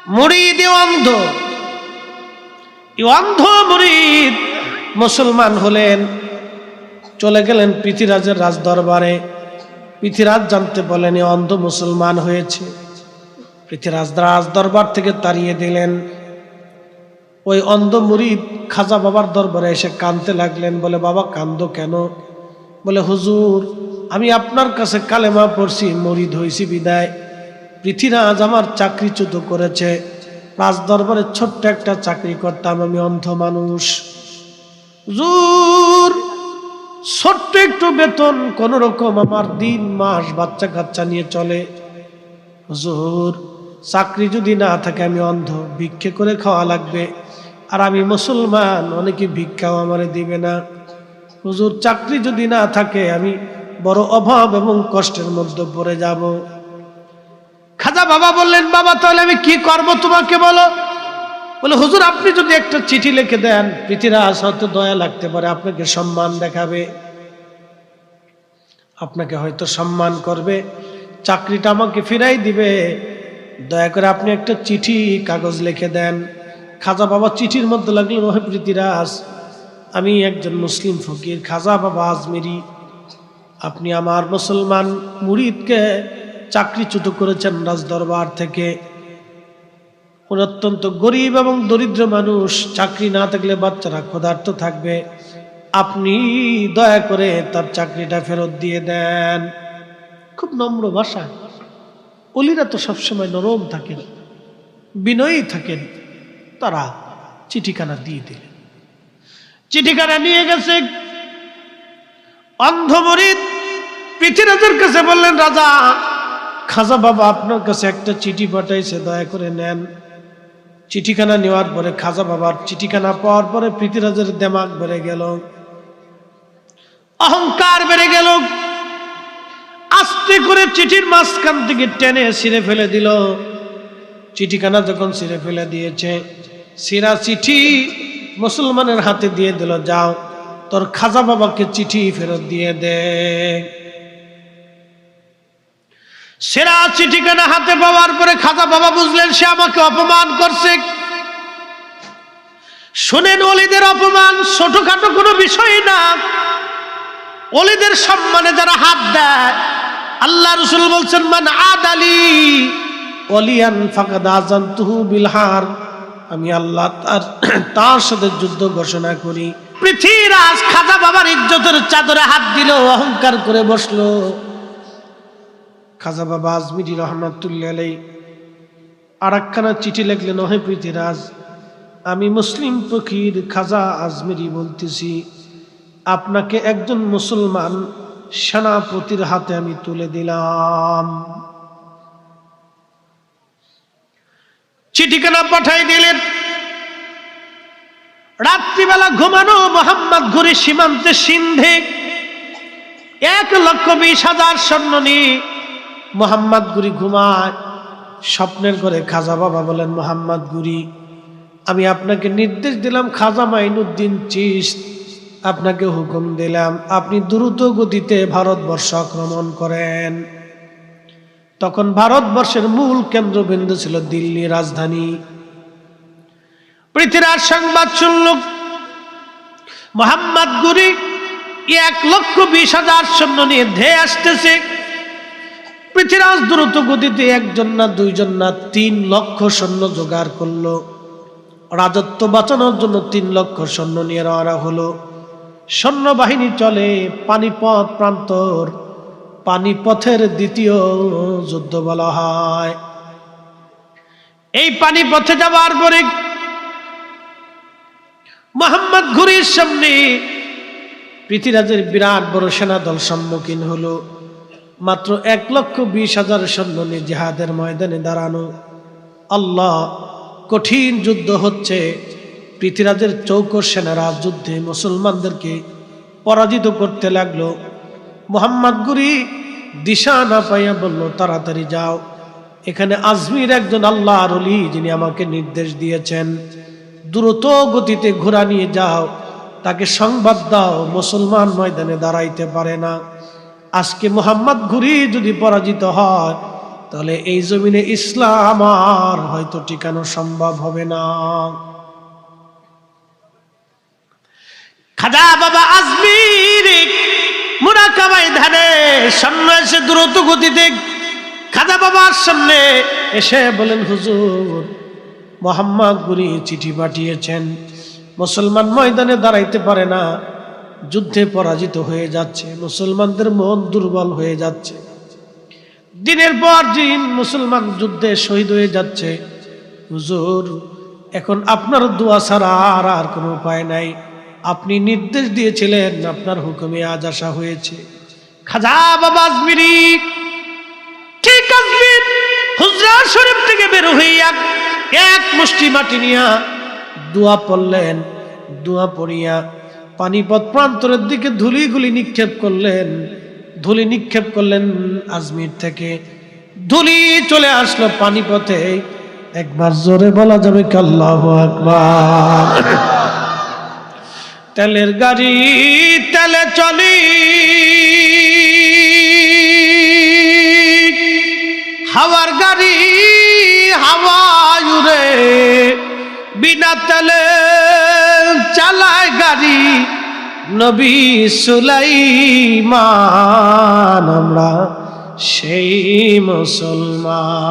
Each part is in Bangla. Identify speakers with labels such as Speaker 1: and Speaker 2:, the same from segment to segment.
Speaker 1: মুরিদ অন্ধ, অন্ধ মুরিদ মুসলমান হলেন, চলে গেলেন পৃথিরাজের রাজ দরবারে। পৃথিরাজ জানতে বলেন এ অন্ধ মুসলমান হয়েছে। পৃথিরাজ রাজ দরবার থেকে তাড়িয়ে দিলেন। ওই অন্ধ মুরিদ খাজা বাবার দরবারে এসে কাঁদতে লাগলেন। বলে, বাবা কান্দো কেন? বলে, হুজুর আমি আপনার কাছে কালেমা পড়ছি, মুরিদ হয়েছি বিদায় পৃথিরাজ আমার চাকরিচ্যুত করেছে। রাজ দরবারে ছোট্ট একটা চাকরি করতাম, আমি অন্ধ মানুষ। হুজুর ছোট্ট একটু বেতন, কোন রকম আমার দিন মাস বাচ্চা কাচ্চা নিয়ে চলে। হুজুর চাকরি যদি না থাকে আমি অন্ধ, ভিক্ষে করে খাওয়া লাগবে। আর আমি মুসলমান, অনেকে ভিক্ষাও আমারে দিবে না। হুজুর চাকরি যদি না থাকে আমি বড় অভাব এবং কষ্টের মধ্যে পড়ে যাব। খাজা বাবা বললেন, বাবা তাহলে আমি কি করব তোমাকে বলো। বলে, হুজুর আপনি যদি একটা চিঠি লিখে দেন, পৃথিরাজ হয়তো দয়া লাগতে পারে, আপনাকে সম্মান দেখাবে, আপনাকে হয়তো সম্মান করবে, চাকরিটা আমাকে ফিরাই দিবে। দয়া করে আপনি একটা চিঠি কাগজ লিখে দেন। খাজা বাবা চিঠির মধ্যে লাগলেন, ওহে পৃথিরাজ, আমি একজন মুসলিম ফকির খাজা বাবা আজমেরি, আপনি আমার মুসলমান মুরিদকে চাকরিচ্যুত করেছেন রাজ দরবার থেকে। অত্যন্ত গরিব এবং দরিদ্র মানুষ, চাকরি না থাকলে বাচ্চারা ক্ষুধার্ত থাকবে, আপনি দয়া করে তার চাকরিটা ফেরত দিয়ে দেন। খুব নম্র ভাষা। ওলিরা তো সবসময় নরম থাকেন, বিনয়ী থাকেন। তারা চিঠিখানা দিয়ে দিলেন। চিঠিখানা নিয়ে গেছে। অন্ধ মুরিদ পৃথিরাজের কাছে বললেন, রাজা খাজা বাবা আপনার কাছে একটা চিঠি পাঠাইছে, দয়া করে নেন। চিঠিখানা নেওয়ার পরে খাজা বাবার চিঠিখানা পাওয়ার পরে পৃথিরাজের দেমাগ বেড়ে গেল, অহংকার বেড়ে গেল। আস্তে করে চিঠির মাঝখান থেকে টেনে ছিঁড়ে ফেলে দিল। চিঠিখানা যখন ছিঁড়ে ফেলে দিয়েছে, ছিঁড়া চিঠি মুসলমানের হাতে দিয়ে দিল, যাও তোর খাজা বাবাকে চিঠি ফেরত দিয়ে দে। সেরা চিঠিখানা হাতে পাওয়ার পরে খাজা বাবা বুঝলেন সে আমাকে অপমান করছে। শুনেন, ওলিদের অপমান ছোটখাটো কোনো বিষয় না। ওলিদের সম্মানে যারা হাত দেয়, আল্লাহ রাসূল বলছেন, মান আদালি ওলিয়ান ফাকাদ আযানতুহু বিল হার, আমি আল্লাহ তার সাথে যুদ্ধ ঘোষণা করি। পৃথিরাজ খাজা বাবার ইজ্জতের চাদরে হাত দিল, অহংকার করে বসলো। খাজা বাবা আজমিরি রহমাতুল্লাহ আলাইহি আর একখানা চিঠি লিখলেন, ওহে পৃথিরাজ, আমি মুসলিম ফকির খাজা আজমিরি বলতেছি, আপনাকে একজন মুসলমান সেনাপতির হাতে আমি তুলে দিলাম। চিঠিখানা পাঠাই দিলেন। রাত্রিবেলা ঘুমানো মোহাম্মদ ঘুরি সীমান্তে সিন্ধে 1,20,000 সৈন্য নিয়ে মোহাম্মদ গুরি ঘুমায়। স্বপ্নের ঘরে খাজা বাবা বলেন, মোহাম্মদ গুরি, আমি আপনাকে নির্দেশ দিলাম, খাজা মাইনুদ্দিন চিশত আপনাকে হুকুম দিলাম, আপনি দ্রুত গতিতে ভারতবর্ষ আক্রমণ করেন। তখন ভারতবর্ষের মূল কেন্দ্রবিন্দু ছিল দিল্লি রাজধানী। পৃথিরাজ সংবাদ শুনল, মোহাম্মদ গুরি 1,20,000 সৈন্য নিয়ে ধেয়ে আসতেছে। পৃথিরাজ দ্রুত গতিতে একজন না দুইজন না 3 লক্ষ সৈন্য জোগাড় করলো। রাজত্ব বাঁচানোর জন্য 3 লক্ষ সৈন্য নিয়ে রওনা হলো। সৈন্যবাহিনী চলে পানিপথ প্রান্তর, পানিপথের দ্বিতীয় যুদ্ধ বলা হয়। এই পানিপথে যাওয়ার পরে মোহাম্মদ ঘুরির সামনে পৃথিরাজের বিরাট বড় সেনাদল সম্মুখীন হলো। মাত্র 1,20,000 সৈন্য নিয়ে জিহাদের ময়দানে দাঁড়ানো। আল্লাহ, কঠিন যুদ্ধ হচ্ছে। পৃথিরাজের চৌকস সেনারা যুদ্ধে মুসলমানদেরকে পরাজিত করতে লাগলো। মোহাম্মদ গুরি দিশা না পাইয়া বলল, তাড়াতাড়ি যাও, এখানে আজমির একজন আল্লাহর ওলি, যিনি আমাকে নির্দেশ দিয়েছেন, দ্রুত গতিতে ঘোড়া নিয়ে যাও, তাকে সংবাদ দাও মুসলমান ময়দানে দাঁড়াইতে পারে না। আজকে মোহাম্মদ ঘুরি যদি পরাজিত হয় তাহলে এই জমিনে ইসলাম আর হয়তো টিকানো সম্ভব হবে না। খাজা বাবা আজমিরি মুরাকাবায় ধানে সামনে এসে দ্রুত গতিতে খাজা বাবার সামনে এসে বলেন, হুজুর, মোহাম্মদ গুরি চিঠি পাঠিয়েছেন, মুসলমান ময়দানে দাঁড়াইতে পারে না, যুদ্ধে পরাজিত হয়ে যাচ্ছে, মুসলমানদের মন দুর্বল হয়ে যাচ্ছে, দিনের পর দিন মুসলমান যুদ্ধে শহীদ হয়ে যাচ্ছে। হুজুর, এখন আপনার দোয়া ছাড়া আর কোনো উপায় নাই, আপনি নির্দেশ দিয়েছিলেন, আপনার হুকুমে আজ আসা হয়েছে। খাজা বাবা আজমিরি ঠিক আজমির হুজরা শরীফ থেকে বের হইয়া এক মুষ্টি মাটি নিয়া দোয়া পড়লেন। দোয়া পড়িয়া পানিপথ প্রান্তরের দিকে ধুলিগুলি নিক্ষেপ করলেন। ধুলি নিক্ষেপ করলেন আজমির থেকে, ধুলি চলে আসলো পানিপথে। একবার জোরে বলা যাবে কি আল্লাহু আকবার? তেলের গাড়ি তেলে চলি, হাওয়ার গাড়ি হাওয়ায় উড়ে, বিনা তেলে চালায় গাড়ি নবী সুলাইমান। আমরা সেই মুসলমান,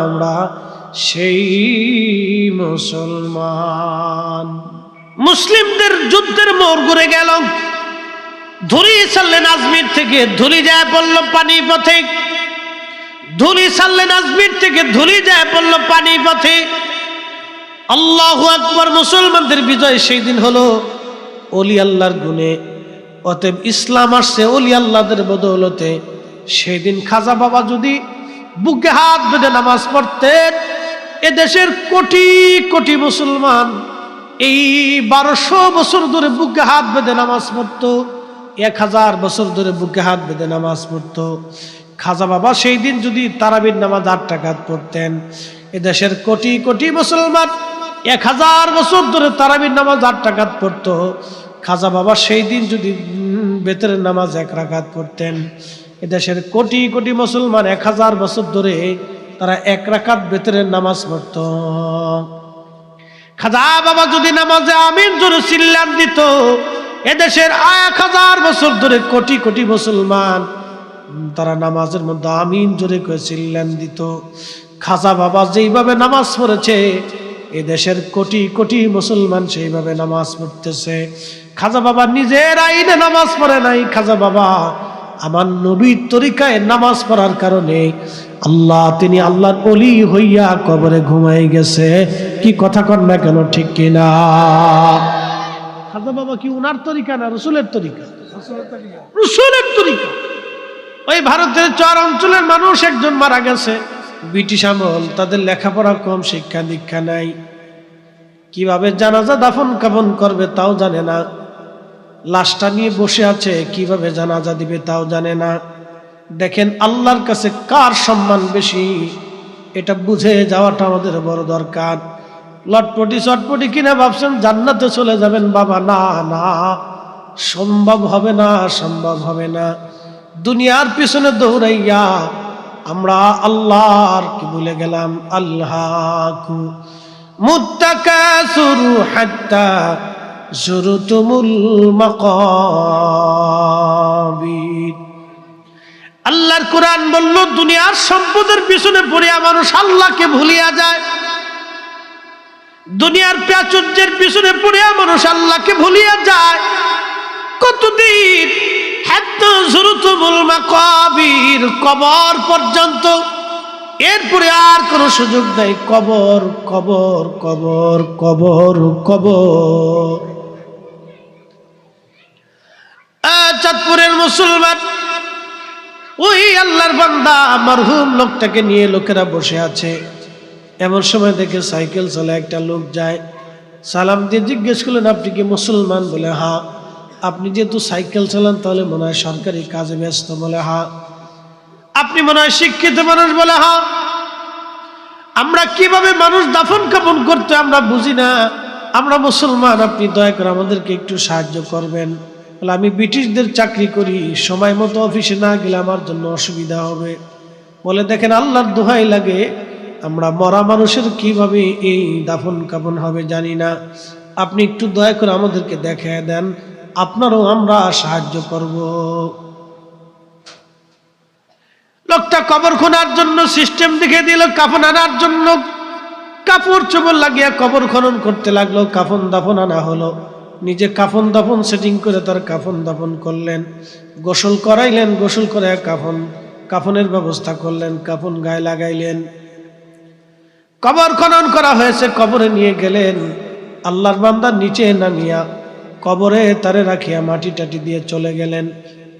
Speaker 1: আমরা সেই মুসলমান। মুসলিমদের যুদ্ধের মোড় ঘুরে গেল। ধুলি ছাড়লেন আজমির থেকে, ধুলি যায় পড়ল পানিপথে। ধুলি ছাড়লেন আজমির থেকে, ধুলি যায় পড়ল পানিপথে। আল্লাহু আকবার! মুসলমানদের বিজয় সেই দিন হলো ওলি আল্লাহর গুণে। অতএব ইসলাম আসছে ওলি আল্লাহদের বদৌলতে। সেই দিন খাজা বাবা যদি বুকে হাত বেঁধে নামাজ পড়তেন, এদেশের কোটি কোটি মুসলমান এই 1200 বছর ধরে বুকে হাত বেঁধে নামাজ পড়তো, 1000 বছর ধরে বুকে হাত বেঁধে নামাজ পড়তো। খাজা বাবা সেই দিন যদি তারাবির নামাজ 8 রাকাত পড়তেন, এদেশের কোটি কোটি মুসলমান 1000 বছর ধরে তারাবির নামাজ 8 রাকাত পড়তো। খাজা বাবা সেই দিন যদি বেতরের নামাজ 1 রাকাত পড়তেন, এদেশের কোটি কোটি মুসলমান 1000 বছর ধরে তারা 1 রাকাত বেতরের নামাজ পড়তো। খাজা বাবা যদি নামাজে আমিন জোরে চিল্লান দিত, এদেশের 1000 বছর ধরে কোটি কোটি মুসলমান তারা নামাজের মধ্যে আমিন জোরে করে চিল্লান দিত। খাজা বাবা যেইভাবে নামাজ পড়েছে, এদেশের কোটি কোটি মুসলমান সেইভাবে নামাজ পড়তেছে। খাজা বাবা নিজের আইনে নামাজ পড়ে নাই, খাজা বাবা আমার নবীর তরিকায় নামাজ পড়ার কারণে আল্লাহ, তিনি আল্লাহর ওলি হইয়া কবরে ঘুমাই গেছে। কি কথা কন না কেন, ঠিক কিনা? খাজা বাবা কি উনার তরিকা না রসুলের তরিকা? রসুলের তরিকা। ওই ভারতের চর অঞ্চলের মানুষ একজন মারা গেছে, ব্রিটিশ আমল, তাদের লেখাপড়া কম, শিক্ষা দীক্ষা নাই, কিভাবে জানাজা দাফন কাফন করবে তাও জানে না, লাশটা নিয়ে বসে আছে, কিভাবে জানাজা দিবে তাও জানে না। দেখেন আল্লাহর কাছে কার সম্মান বেশি, এটা বুঝে যাওয়াটা আমাদের বড় দরকার। লটপটি চটপটি কিনা ভাবছেন জান্নাতে চলে যাবেন, বাবা না না, সম্ভব হবে না, সম্ভব হবে না। দুনিয়ার পিছনে দৌড়াইয়া আমরা আল্লাহর কি ভুলে গেলাম। আল্লাহু মুত্তাকাসুরু হাত্তা যুরতুমুল মাকাবির। আল্লাহর কোরআন বলল, দুনিয়ার সম্পদের পিছনে পড়িয়া মানুষ আল্লাহকে ভুলিয়া যায়। দুনিয়ার প্রাচুর্যের পিছনে পড়িয়া মানুষ আল্লাহকে ভুলিয়া যায়। কতদিন? হাত্তা যুরতুমুল মাকাবির, কবর পর্যন্ত। এরপরে আর কোনো সুযোগ নাই। কবর কবর কবর কবর কবর। চাঁদপুরের মুসলমান ওই আল্লাহর বান্দা মরহুম লোকটাকে নিয়ে লোকেরা বসে আছে। এমন সময় দেখে সাইকেল চলে একটা লোক যায়, সালাম দিয়ে জিজ্ঞেস করলেন, আপনি কি মুসলমান? বলে হ্যাঁ। আপনি যেহেতু সাইকেল চালান তাহলে মনে হয় সরকারি কাজে ব্যস্ত? বলে হ্যাঁ। আপনি মনে হয় শিক্ষিত মানুষ? বলে হ্যাঁ। আমরা কিভাবে মানুষ দাফন কাফন করতে আমরা বুঝি না, আমরা মুসলমান, আপনি দয়া করে আমাদেরকে একটু সাহায্য করবেন। আমি ব্রিটিশদের চাকরি করি, সময় মতো অফিসে না গেলে আমার জন্য অসুবিধা হবে। বলে দেখেন আল্লাহর দোহাই লাগে, আমরা মরা মানুষের কিভাবে এই দাফন কাফন হবে জানি না, আপনি একটু দয়া করে আমাদেরকে দেখায় দেন, আপনারও আমরা সাহায্য করব। লোকটা কবর খোঁড়ার জন্য সিস্টেম দেখে দিল, কাফন আনার জন্য কাপড় চোপড় লাগিয়ে কবর খনন করতে লাগলো। কাফন দাফন আনা হলো, নিজে কাফন দাফন সেটিং করে তার কাফন দাফন করলেন, গোসল করাইলেন, গোসল করে কাফনের ব্যবস্থা করলেন, কাফন গায়ে লাগাইলেন। কবর খনন করা হয়েছে, কবরে নিয়ে গেলেন। আল্লাহর বান্দা নিচে নামিয়া কবরে তারে রাখিয়া মাটি টাটি দিয়ে চলে গেলেন।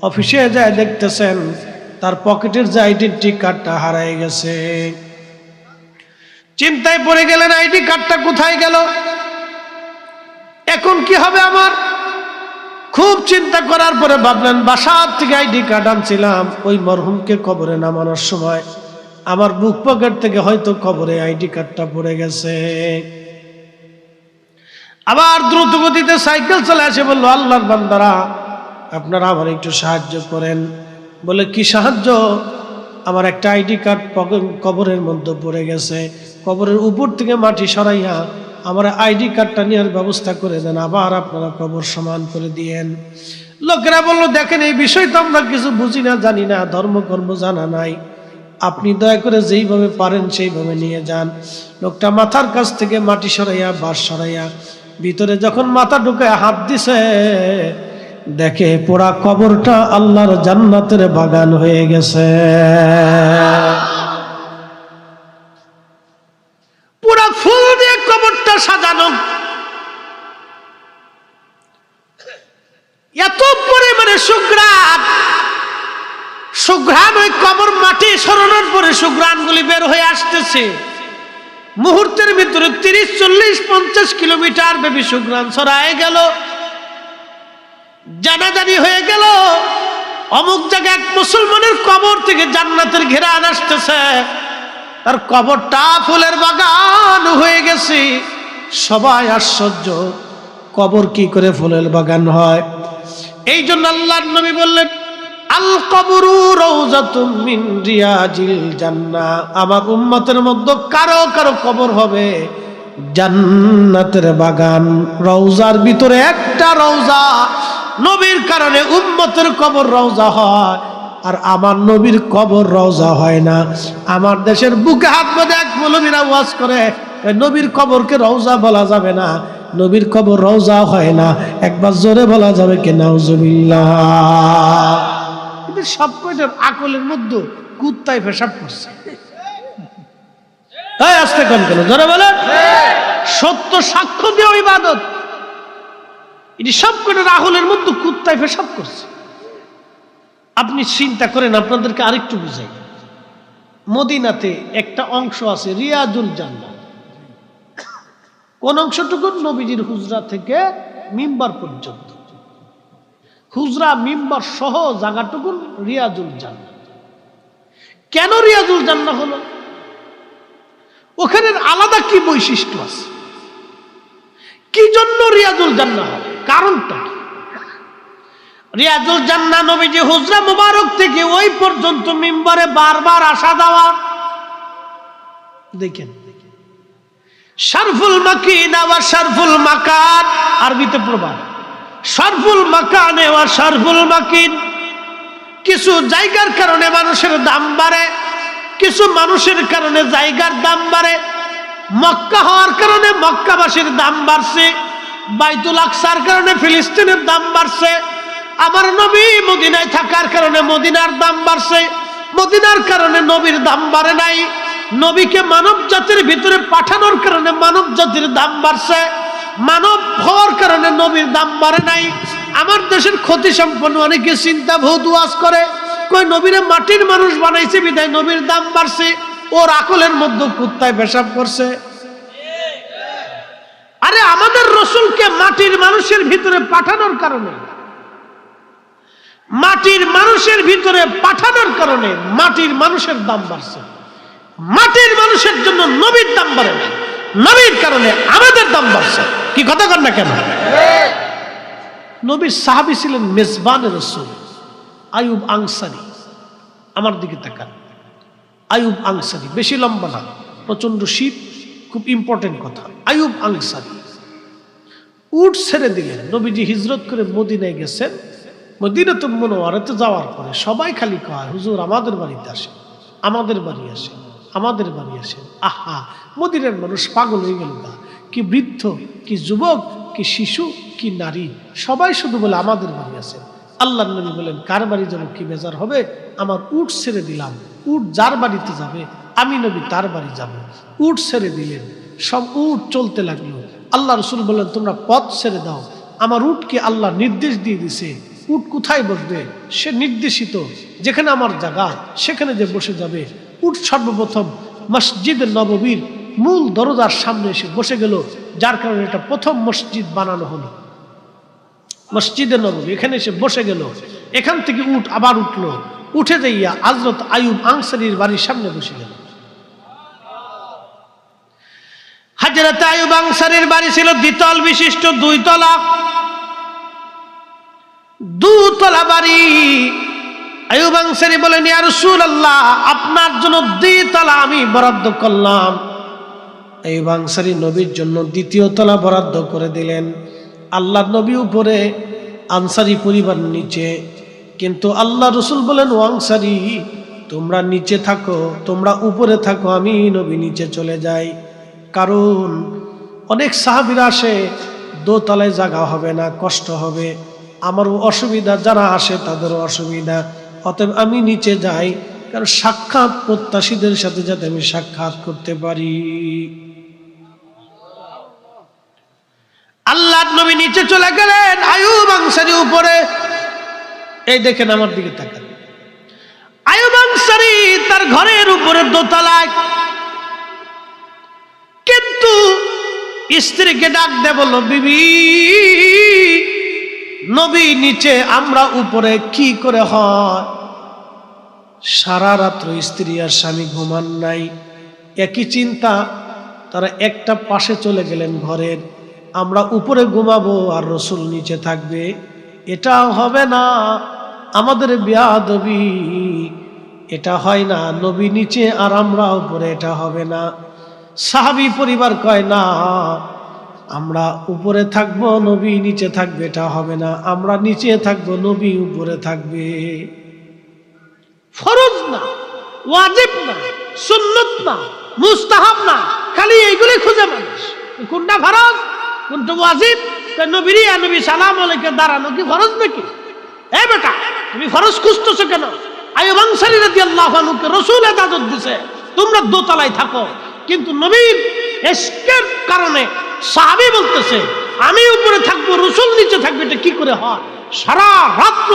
Speaker 1: অফিসে যায় দেখতেছেন তার পকেটের যে আইডেন্টি কার্ডটা হারাই গেছে। চিন্তায় পড়ে গেলেন, আইডি কার্ডটা কোথায় গেল, এখন কি হবে আমার? খুব চিন্তা করার পরে ভাবলেন বাসার থেকে আইডি কার্ড আনছিলাম, ওই মরহুমকে কবরে নামানোর সময় আমার বুক পকেট থেকে হয়তো কবরে আইডি কার্ডটা পড়ে গেছে। আবার দ্রুত গতিতে সাইকেল চলে আসে, বললো আল্লাহর বান্দারা আপনারা আমার একটু সাহায্য করেন। বলে কি সাহায্য? আমার একটা আইডি কার্ড কবরের মধ্যে পড়ে গেছে, কবরের উপর থেকে মাটি সরাইয়া আমার আইডি কার্ডটা নেওয়ার ব্যবস্থা করে দেন, আবার আপনারা কবর সমান করে দিয়েন। লোকেরা বললো দেখেন এই বিষয় তো আমরা কিছু বুঝি না, জানি না, ধর্মকর্ম জানা নাই, আপনি দয়া করে যেইভাবে পারেন সেইভাবে নিয়ে যান। লোকটা মাথার কাছ থেকে মাটি সরাইয়া বাঁশ সরাইয়া ভিতরে যখন মাথা ঢুকায় হাত দিছে, দেখে পোড়া কবরটা আল্লাহর জান্নাতের বাগান হয়ে গেছে। পুরা ফুল দিয়ে কবরটা সাজানো, এত পরিমাণে সুঘ্রাণ ওই কবর মাটি সরানোর পরে সুঘ্রাণগুলি বের হয়ে আসতেছে। মুহূর্তের ভিতরে 30, 40, 50 কিলোমিটার ব্যাপী সুঘ্রাণ ছড়ায় গেল। জানাজানি হয়ে গেল অমুক জায়গায় এক মুসলমানের কবর থেকে জান্নাতের ঘেরান আসতেছে, তার কবরটা ফুলের বাগান হয়ে গেছে। সবাই আশ্চর্য, কবর কি করে ফুলের বাগান হয়? এই জন্য আল্লাহর নবী বললেন আল কবরু রাউযাতুম মিন রিয়াজিল জান্নাহ, আমার উম্মতের মধ্যে কারো কারো কবর হবে জান্নাতের বাগান। রওজার ভিতরে একটা রওজা, নবীর কারণে উম্মতের কবর রওজা হয়, আর আমার নবীর কবর রওজা হয় না। আমার দেশের বুকে হাত বেঁধে এক মৌলবীরা ওয়াজ করে নবীর কবরকে রওজা বলা যাবে না, নবীর কবর রওজা হয় না। একবার জোরে বলা যাবে কি নাউজুবিল্লাহ? কিন্তু সব কয়টার আকলের মধ্যে কুত্তায় পেশাব করছে। তাই আসতে কোন কেন জোরে বলেন, সত্য সাক্ষ্য দিয়ে ইবাদত, এটি সব কয়টার আকলের মধ্যে কুত্তায় পেশাব করছে। আপনি চিন্তা করেন, আপনাদেরকে আরেকটু বুঝাই। মদিনাতে একটা অংশ আছে রিয়াজুল জান্নাহ। কোন অংশটুকু? নবীজির হুজরা থেকে মিম্বার পর্যন্ত, হুজরা মিম্বার সহ জায়গাটুকু রিয়াজুল জান্নাহ। কেন রিয়াজুল জান্নাহ হলো? ওখানে আলাদা কি বৈশিষ্ট্য আছে? কি জন্য রিয়াজুল জান্নাহ হবে? কারণটা কি? রিয়াজুল জান্নাহ নবীজি হুজরা মুবারক থেকে ওই পর্যন্ত মিম্বারে বারবার আসা যাওয়া। দেখেন শারফুল মাকিন ওয়া শারফুল মাকান, আরবিতে প্রবাদ, শারফুল মাকানে ওয়া শারফুল মাকিন। কিছু জায়গার কারণে মানুষের দাম বাড়ে, কিছু মানুষের কারণে জায়গার দাম বাড়ে। মক্কা হওয়ার কারণে মক্কাবাসীর দাম বাড়ছে, বাইতুল আকসার কারণে ফিলিস্তিনের দাম বাড়ছে। আমার নবী মদিনায় থাকার কারণে মদিনার দাম বাড়ছে, মদিনার কারণে নবীর দাম বাড়ে নাই। নবীকে মানব জাতির ভিতরে পাঠানোর কারণে মানব জাতির দাম বাড়ছে, মানব হওয়ার কারণে নবীর দাম বাড়ে নাই। আমার দেশের ক্ষতি সম্পন্ন অনেকে চিন্তা বহুত ওয়াজ করে, কই নবীরে মাটির মানুষ বানাইছে বিদায় নবীর দাম বাড়ছে। ওর আকলের মধ্যে কুত্তায় পেশাব করছে। আরে আমাদের রসুলকে মাটির মানুষের ভিতরে পাঠানোর কারণে, মাটির মানুষের ভিতরে পাঠানোর কারণে মাটির মানুষের দাম বাড়ছে। মাটির মানুষের জন্য নবীর দাম বাড়ে না, নবীর কারণে আমাদের দাম বাড়ছে। কি কথা কর না কেন? নবীর সাহাবী ছিলেন মেজবান রাসূল আইয়ুব আনসারী। আমার দিকে তাকান, আইয়ুব আনসারী, বেশি লম্বা না, প্রচন্ড শীত, খুব ইম্পর্টেন্ট কথা। আইয়ুব আনসারী উট ছেড়ে দিলেন। নবীজি হিজরত করে মদিনায় গেছেন। মদিনাতুল মুনাওয়ারাতে যাওয়ার পরে সবাই খালি কয়, হুজুর আমাদের বাড়িতে আসেন, আমাদের বাড়ি আসেন, আমাদের বাড়ি আসেন। আহা, মদিনার মানুষ পাগল হয়ে গেল না, কি বৃদ্ধ, কি যুবক, কি শিশু, কি নারী, সবাই শুধু বলে আমাদের বাড়ি আসেন। আল্লাহর নবী বলেন, কার বাড়ি যাবো, কি বেজার হবে, আমার উট ছেড়ে দিলাম, উট যার বাড়িতে যাবে আমি নবী তার বাড়ি যাব। উট ছেড়ে দিলেন, সব উট চলতে লাগলো। আল্লাহ রসুল বললেন, তোমরা পথ ছেড়ে দাও, আমার উটকে আল্লাহ নির্দেশ দিয়ে দিছে, উট কোথায় বসবে সে নির্দেশিত, যেখানে আমার জায়গা সেখানে যে বসে যাবে। উট সর্বপ্রথম মসজিদ নববীর মূল দরজার সামনে এসে বসে গেল, যার কারণে এটা প্রথম মসজিদ বানানো হলো, মসজিদে নববী। এখানে এসে বসে গেল, এখান থেকে উট আবার উঠলো, উঠে যাইয়া হযরত আইয়ুব আনসারীর বাড়ির সামনে বসে গেল। হযরত আইয়ুব আনসারীর বাড়ি ছিল দ্বিতল বিশিষ্ট, 2 তলা, 2 তলা বাড়ি। আইয়ুব আনসারী বলেন, ইয়া রাসূলুল্লাহ, আপনার জন্য 2 তলা আমি বরাদ্দ করলাম। আইয়ুব আনসারী নবীর জন্য 2য় তলা বরাদ্দ করে দিলেন। আল্লাহর নবী উপরে, আনসারী পরিবার নিচে। কিন্তু আল্লাহ রসুল বলেন, ও আনসারী তোমরা নিচে থাকো, তোমরা উপরে থাকো, আমি নবী নিচে চলে যাই। কারণ অনেক সাহাবীরা আসে, 2 তলায় জায়গা হবে না, কষ্ট হবে, আমারও অসুবিধা, যারা আসে তাদেরও অসুবিধা, অতএব আমি নিচে যাই, কারণ সাক্ষাৎ প্রত্যাশীদের সাথে যাতে আমি সাক্ষাৎ করতে পারি। আল্লাহর নবী নিচে চলে গেলেন, আইয়ুব আনসারী উপরে। এই দেখেন, আমার দিকে তাকান, আইয়ুব আনসারী তার ঘরের উপরে 2 তলায়, কিন্তু স্ত্রীকে ডাক দিয়ে বলল, বিবি, নবী নিচে আমরা উপরে, কি করে হয়? সারা রাত্র স্ত্রী আর স্বামী ঘুমান নাই, একই চিন্তা। তারা একটা পাশে চলে গেলেন ঘরের, আমরা উপরে ঘুমাবো আর রসুল নিচে থাকবে, এটা হবে না, আমাদের বেয়াদবি, এটা হয় না, নবী নিচে আর আমরা উপরে, এটা হবে না। সাহাবী পরিবার কয়, না, আমরা উপরে থাকবো, নবী নিচে থাকবে, এটা হবে না, আমরা নিচে থাকবো, নবী উপরে থাকবে। ফরজ না, ওয়াজিব না, সুন্নত না, মুস্তাহাব না, খালি এইগুলি খুঁজে মানুষ। কোনটা ফরজ, কোনটা ওয়াজিব? নবীর নবী সালাম আলাইকে দাঁড়ানো কি ফরজ নাকি? এ বেটা, তুমি ফরজ খুঁজতেছো কেন? আইয়ুব আনসারী রাদিয়াল্লাহু আনহুকে রাসূল ইজাজত দিয়েছে, তোমরা 2 তলায় থাকো, কিন্তু নবীর ইশকের কারণে সাহাবী বলতেছে, আমি উপরে থাকবো, রাসূল নিচে থাকবে, এটা কি করে হয়? সারা রাত্র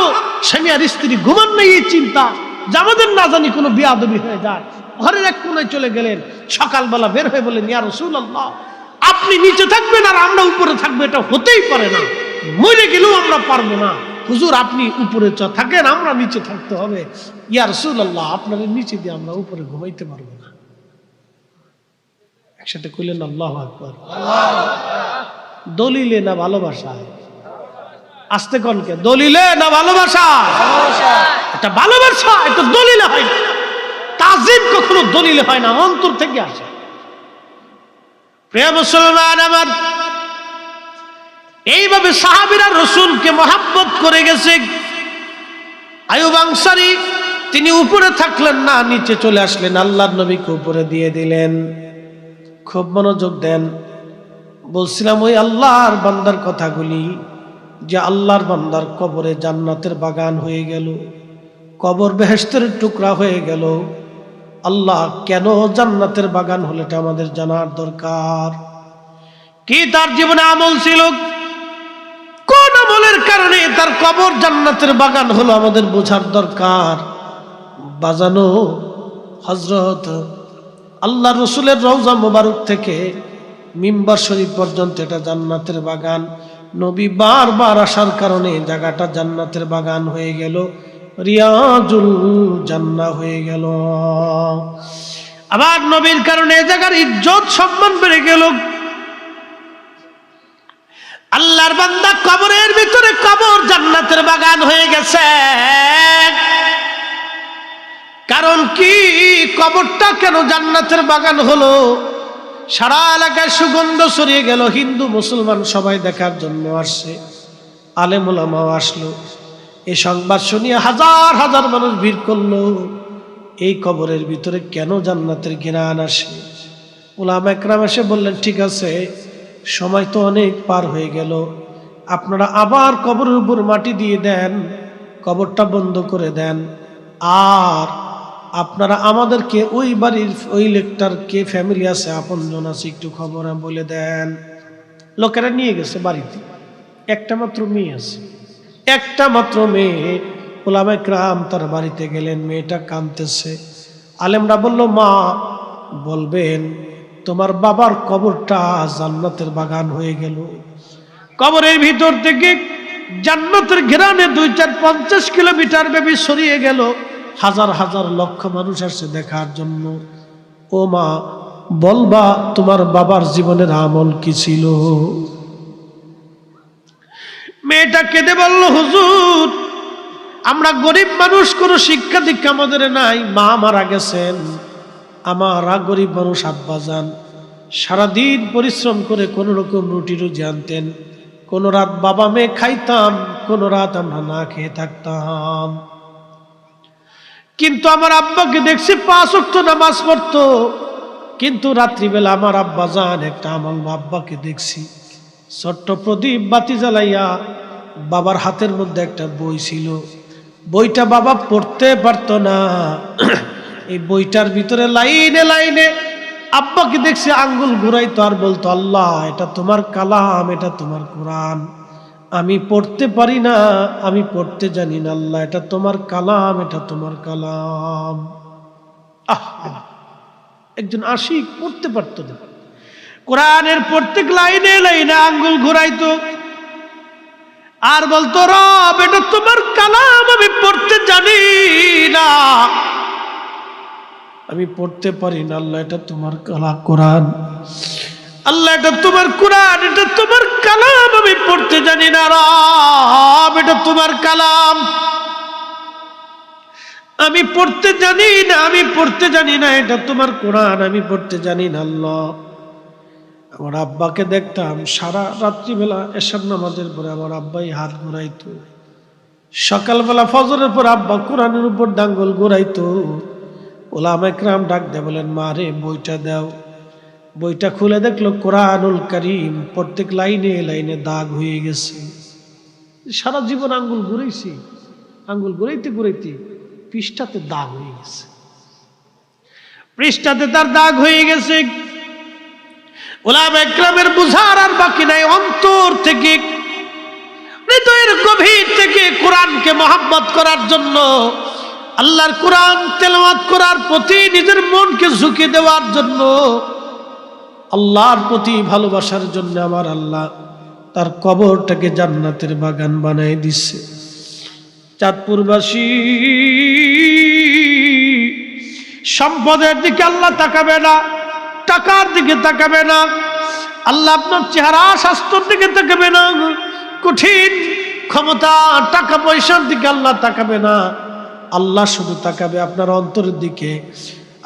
Speaker 1: স্বামী আর স্ত্রী ঘুমান নাই, এই চিন্তা যে আমাদের না জানি কোনো বেয়াদবি হয়ে যায়। ঘরের এক কোণায় চলে গেলেন, সকালবেলা বের হয়ে বলেন, ইয়া রাসূলুল্লাহ, আপনি নিচে থাকবেন আর আমরা উপরে থাকবো, এটা হতেই পারে না, মরে গেলেও আমরা পারবো না। হুজুর আপনি উপরে থাকেন, আমরা নিচে থাকতে হবে। ইয়া রাসূলুল্লাহ, আপনাদের নিচে দিয়ে আমরা উপরে ঘুমাইতে পারবো না। একসাথে কইলেন আল্লাহু আকবার। দলিলে না ভালোবাসা? আস্তে কনকে, দলিলে না ভালোবাসা? এটা ভালোবাসা, এটা দলিলে হয় না। তাজিম কখনো দলিলে হয় না, অন্তর থেকে আসে। প্রিয় মুসলমান আমার, এইভাবে সাহাবীরা রাসূলকে মহব্বত করে গেছে। আইয়ুব আনসারী তিনি উপরে থাকলেন না, নিচে চলে আসলেন, আল্লাহর নবীকে উপরে দিয়ে দিলেন। খুব মনোযোগ দেন, বলছিলাম ওই আল্লাহর বান্দার কথাগুলি, যে আল্লাহর বান্দার কবরে জান্নাতের বাগান হয়ে গেল, কবর বেহেশতের টুকরা হয়ে গেল। আল্লাহ কেন জান্নাতের বাগান হলো, এটা আমাদের জানার দরকার। কি তার জীবনে আমল ছিল, কোন আমলের কারণে তার কবর জান্নাতের বাগান হলো, আমাদের বোঝার দরকার। বাজানো, হযরত আল্লাহ রসুলের রওজা মোবারক থেকে মিম্বার শরীফ পর্যন্ত এটা জান্নাতের বাগান। নবী বারবার আসার কারণে জায়গাটা জান্নাতের বাগান হয়ে গেল, রিয়াজুল জান্নাহ হয়ে গেল। আবার নবীর কারণে জায়গার ইজ্জত সম্মান বেড়ে গেল। আল্লাহর বান্দা কবরের ভিতরে, কবর জান্নাতের বাগান হয়ে গেছে। কারণ কি, কবরটা কেন জান্নাতের বাগান হলো? সারা এলাকায় সুগন্ধ ছড়িয়ে গেল, হিন্দু মুসলমান সবাই দেখার জন্য আসছে, আলেম ওলামাও আসলো। এই সংবাদ শুনিয়ে হাজার হাজার মানুষ ভিড় করলো। এই কবরের ভিতরে কেন জান্নাতের ঘ্রাণ আসে? উলামা একরাম এসে বললেন, ঠিক আছে, সময় তো অনেক পার হয়ে গেল, আপনারা আবার কবরের উপর মাটি দিয়ে দেন, কবরটা বন্ধ করে দেন, আর আপনারা আমাদেরকে ওই বাড়ির ওই লোকটার কে ফ্যামিলি আছে, আপনজন আছে, একটু খবর বলে দেন। লোকেরা নিয়ে গেছে বাড়িতে, একটা মাত্র মেয়ে আছে, একটা মাত্র মেয়ে। উলামা একরাম তার বাড়িতে গেলেন, মেয়েটা কাঁদতেছে। আলেমরা বলল, মা বলবেন তোমার বাবার কবরটা জান্নাতের বাগান হয়ে গেল। কবরের ভিতর থেকে জান্নাতের ঘেরানে 2-4-50 কিলোমিটার ব্যাপী ছড়িয়ে গেল। হাজার হাজার লক্ষ মানুষ আসছে দেখার জন্য। ও মা, বলবা তোমার বাবার জীবনের আমল কি ছিল? মেয়েটা কেঁদে বলল, হুজুর, আমরা গরিব মানুষ, কোনো শিক্ষা দীক্ষা আমাদের নাই, মা মারা গেছেন, আমারা গরিব মানুষ, আব্বা যান সারাদিন পরিশ্রম করে কোনো রকম রুটি রুজি আনতেন, কোনো রাত বাবা মেয়ে খাইতাম, কোনো রাত আমরা না খেয়ে থাকতাম। কিন্তু আমার আব্বাকে দেখছি 5 ওয়াক্ত নামাজ পড়তো, কিন্তু রাত্রিবেলা আমার আব্বা যান একটা আমল, আব্বাকে দেখছি ছোট্ট প্রদীপ বাতি জ্বালাইয়া, বাবার হাতের মধ্যে একটা বই ছিল, বইটা বাবা পড়তে পারতো না। এই বইটার ভিতরে লাইনে লাইনে আব্বাকে দেখছি আঙ্গুল ঘুরাইতো আর বলতো, আল্লাহ এটা তোমার কালাম, এটা তোমার কোরআন, আমি পড়তে পারি না, আমি পড়তে জানি না, আল্লাহ এটা তোমার কালাম, এটা তোমার কালাম। একজন আশিক পড়তে পারতো না, কোরআনের প্রত্যেক লাইনে লাইনে আঙ্গুল ঘুরাইতো আর বলতো, রব এটা তোমার কালাম, আমি পড়তে জানি না, আমি পড়তে পারি না, আল্লাহ এটা তোমার কোরআন, আল্লাহ এটা তোমার কোরআন, এটা তোমার কালাম, আমি পড়তে জানি না, রব এটা তোমার কালাম, আমি পড়তে জানি না, আমি পড়তে জানি না, এটা তোমার কোরআন, আমি পড়তে জানি না। আল্লাহ, আমার আব্বাকে দেখতাম সারা রাত্রিবেলা এশার নামাজের পরে আমার আব্বাই হাত ঘুরাইতো, সকালবেলা ফজরের পর আব্বা কোরআনের উপর ডাঙ্গল ঘুরাইতো। উলামা একরাম ডাক দিয়ে বলেন, মা রে বইটা দাও। বইটা খুলে দেখলো কোরআনুল কারীম, প্রত্যেক লাইনে লাইনে দাগ হয়ে গেছে। সারা জীবন আঙ্গুল ঘুরাইছি, আঙ্গুল ঘুরাইতে ঘুরাইতে পৃষ্ঠাতে দাগ হয়ে গেছে, পৃষ্ঠাতে তার দাগ হয়ে গেছে। উলামা একরামের বুঝার আর বাকি নাই, অন্তর থেকে হৃদয়ের গভীর থেকে কোরআনকে মহব্বত করার জন্য, আল্লাহর কোরআন তেলাওয়াত করার প্রতি নিজের মনকে ঝুঁকে দেওয়ার জন্য, আল্লাহর প্রতি ভালোবাসার জন্য আমার আল্লাহ তার কবরটাকে জান্নাতের বাগান বানাই দিচ্ছে। চাঁদপুরবাসী, সম্পদের দিকে আল্লাহ তাকাবে না, টাকার দিকে তাকাবে না, আল্লাহ আপনার চেহারা স্বাস্থ্যের দিকে তাকাবে না, কঠিন ক্ষমতা টাকা পয়সার দিকে আল্লাহ তাকাবে না, আল্লাহ শুধু তাকাবে আপনার অন্তরের দিকে।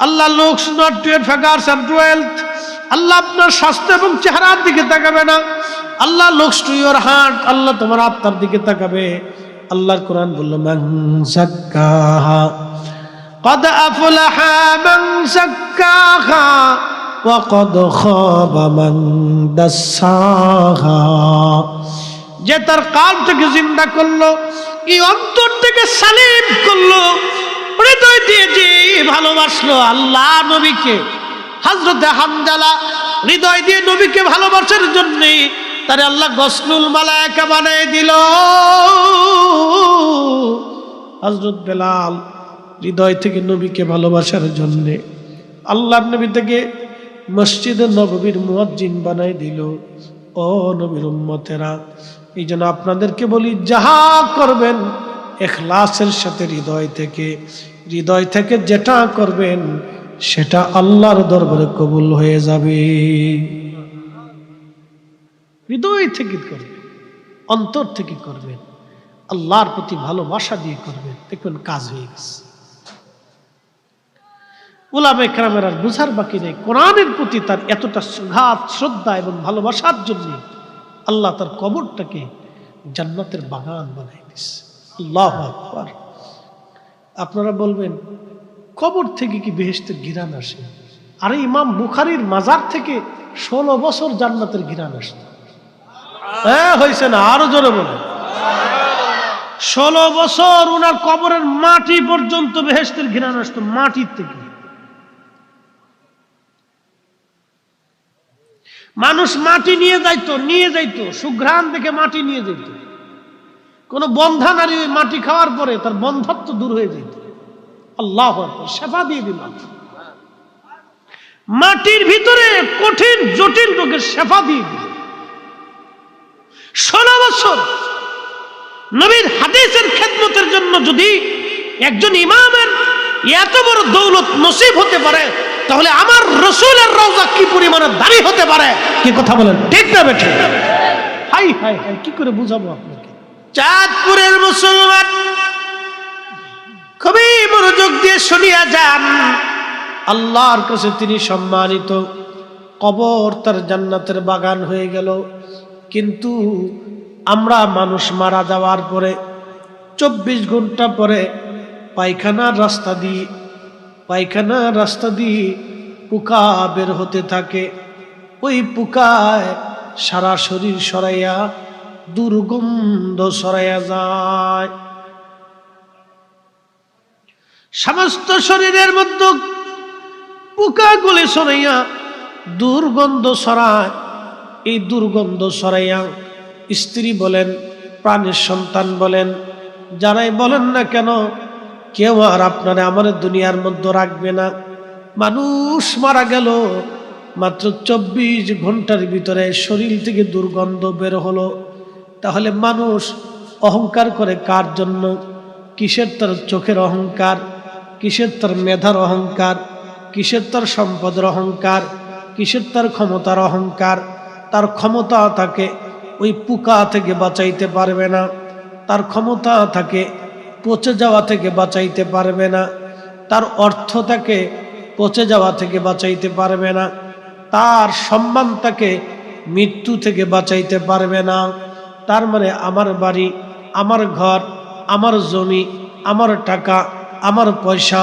Speaker 1: Allah looks not to your figures and wealth, Allah আপনার স্বাস্থ্য এবং চেহারার দিকে তাকাবে না, Allah looks to your heart, Allah তোমার আত্মার দিকে তাকাবে। আল্লাহর কোরআন বলল, মান যাক্কাহা قد أفلح من زكاها وقد خاب من دساها। যে তার কালটাকে জিন্দা করলো, এই অন্তর থেকে সালিম করলো, হৃদয় দিয়ে যে ভালোবাসলো আল্লাহ নবীকে, হযরতে হামজালা হৃদয় দিয়ে নবীকে ভালোবাসার জন্য তারে আল্লাহ গসলুল মালায়েকা বানায় দিল। হযরত বেলাল হৃদয় থেকে নবীকে ভালোবাসার জন্য আল্লাহ নবী থেকে মসজিদে নববীর মুয়াজ্জিন বানাই দিল। ও নবীর উম্মতেরা, এই জন্য আপনাদেরকে বলি, যাহা করবেন ইখলাসের সাথে, হৃদয় থেকে যেটা করবেন সেটা আল্লাহর দরবারে কবুল হয়ে যাবে। হৃদয় থেকে করবেন, অন্তর থেকে করবেন, আল্লাহর প্রতি ভালোবাসা দিয়ে করবেন, দেখবেন কাজ হয়ে গেছে। উলামায়ে কেরামের আর বুঝার বাকি নেই, কোরআনের প্রতি তার এতটা সুঘাত শ্রদ্ধা এবং ভালোবাসার জন্য আল্লাহ তার কবরটাকে জান্নাতের বাগান বানাই দিয়েছে। আল্লাহু আকবার। আপনারা বলবেন কবর থেকে কি বেহেশতের ঘিরান আসে? আরে ইমাম বুখারীর মাজার থেকে 16 বছর জান্নাতের ঘিরান আসে। হ্যাঁ হয়েছে না? আরো জোরে বলেন। 16 বছর ওনার কবরের মাটি পর্যন্ত বেহেশতের ঘিরান আসতো, মাটির থেকে। মানুষ মাটি নিয়ে যাইতো সুঘ্রাণ দেখে মাটি নিয়ে যাইত। কোন বন্ধা নারী ওই মাটি খাওয়ার পরে তার বন্ধত্ব দূর হয়ে যেত। আল্লাহু আকবার। শেফা দিয়ে দিলাম। মাটির ভিতরে কঠিন জটিল রোগের শেফা দিয়ে দিল। 16 বছর নবীর হাদিসের খেদমতের জন্য যদি একজন ইমামের এত বড় দৌলত নসিব হতে পারে, তাহলে আমার রাসূলের রওজা কি পরিমাণে দাঁড়ি হতে পারে? কি কথা বলেন, ঠিক না বেঠিক? হাই হাই হাই, কি করে বুঝাবো আপনাকে? চাঁদপুরের মুসলমান খুবই মনোযোগ দিয়ে শুনিয়া যান। আল্লাহর কাছে তিনি সম্মানিত, কবর তার জান্নাতের বাগান হয়ে গেল। কিন্তু আমরা মানুষ মারা যাওয়ার পরে 24 ঘন্টা পরে পায়খানার রাস্তা দিয়ে পোকা বের হতে থাকে। ওই পোকায় সারা শরীর সরাইয়া দুর্গন্ধ সরাইয়া যায়। সমস্ত শরীরের মধ্যে পোকাগুলি সরাইয়া দুর্গন্ধ সরায়। এই দুর্গন্ধ সরাইয়া স্ত্রী বলেন, প্রাণের সন্তান বলেন, যারাই বলেন না কেন, কেউ আর আপনারা আমার দুনিয়ার মধ্যে রাখবে না। মানুষ মারা গেল, মাত্র 24 ঘন্টার ভিতরে শরীর থেকে দুর্গন্ধ বের হলো। তাহলে মানুষ অহংকার করে কার জন্য? কিসের তার চোখের অহংকার, কিসের তার মেধার অহংকার, কিসের তার সম্পদের অহংকার, কিসের তার ক্ষমতার অহংকার? তার ক্ষমতা থাকে ওই পোকা থেকে বাঁচাইতে পারবে না, তার ক্ষমতা থাকে পচে যাওয়া থেকে বাঁচাইতে পারবে না, তার অর্থ তাকে পচে যাওয়া থেকে বাঁচাইতে পারবে না, তার সম্মান তাকে মৃত্যু থেকে বাঁচাইতে পারবে না। তার মানে আমার বাড়ি, আমার ঘর, আমার জমি, আমার টাকা, আমার পয়সা,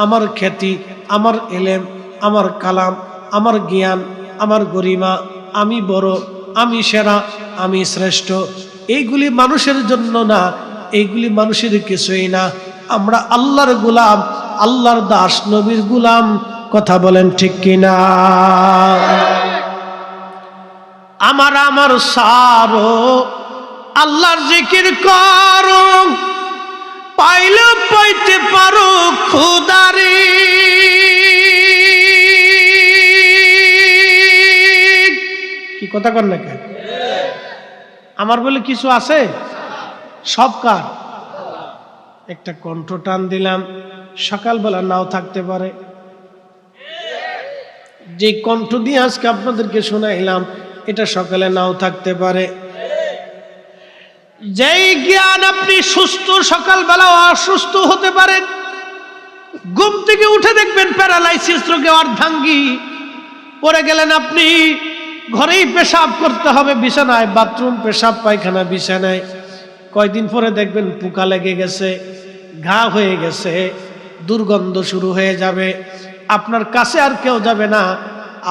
Speaker 1: আমার খ্যাতি, আমার এলেম, আমার কালাম, আমার জ্ঞান, আমার গরিমা, আমি বড়, আমি সেরা, আমি শ্রেষ্ঠ, এইগুলি মানুষের জন্য না, এইগুলি মানুষের কিছুই না। আমরা আল্লাহর গোলাম, আল্লাহর দাস, নবীর গোলাম। কথা বলেন ঠিক কিনা? আমার সারো, আল্লাহর জিকির করো, পাইলে পাইতে পারো খুদারি। কি কথা কর না কেন? আমার বলে কিছু আছে? সব কার? একটা কণ্ঠ টান দিলাম, সকালবেলা নাও থাকতে পারে। যে কণ্ঠ দিয়ে আজকে আপনাদেরকে শোনাইলাম, এটা সকালে নাও থাকতে পারে। যেই জ্ঞান আপনি সুস্থ, সকালবেলা অসুস্থ হতে পারেন। ঘুম থেকে উঠে দেখবেন প্যারালাইসিস রোগে অর্ধাঙ্গী পড়ে গেলেন আপনি, ঘরেই পেশাব করতে হবে বিছানায়, বাথরুম, পেশাব, পায়খানা বিছানায়। কয়দিন পরে দেখবেন পোকা লেগে গেছে, ঘা হয়ে গেছে, দুর্গন্ধ শুরু হয়ে যাবে। আপনার কাছে আর কেউ যাবে না,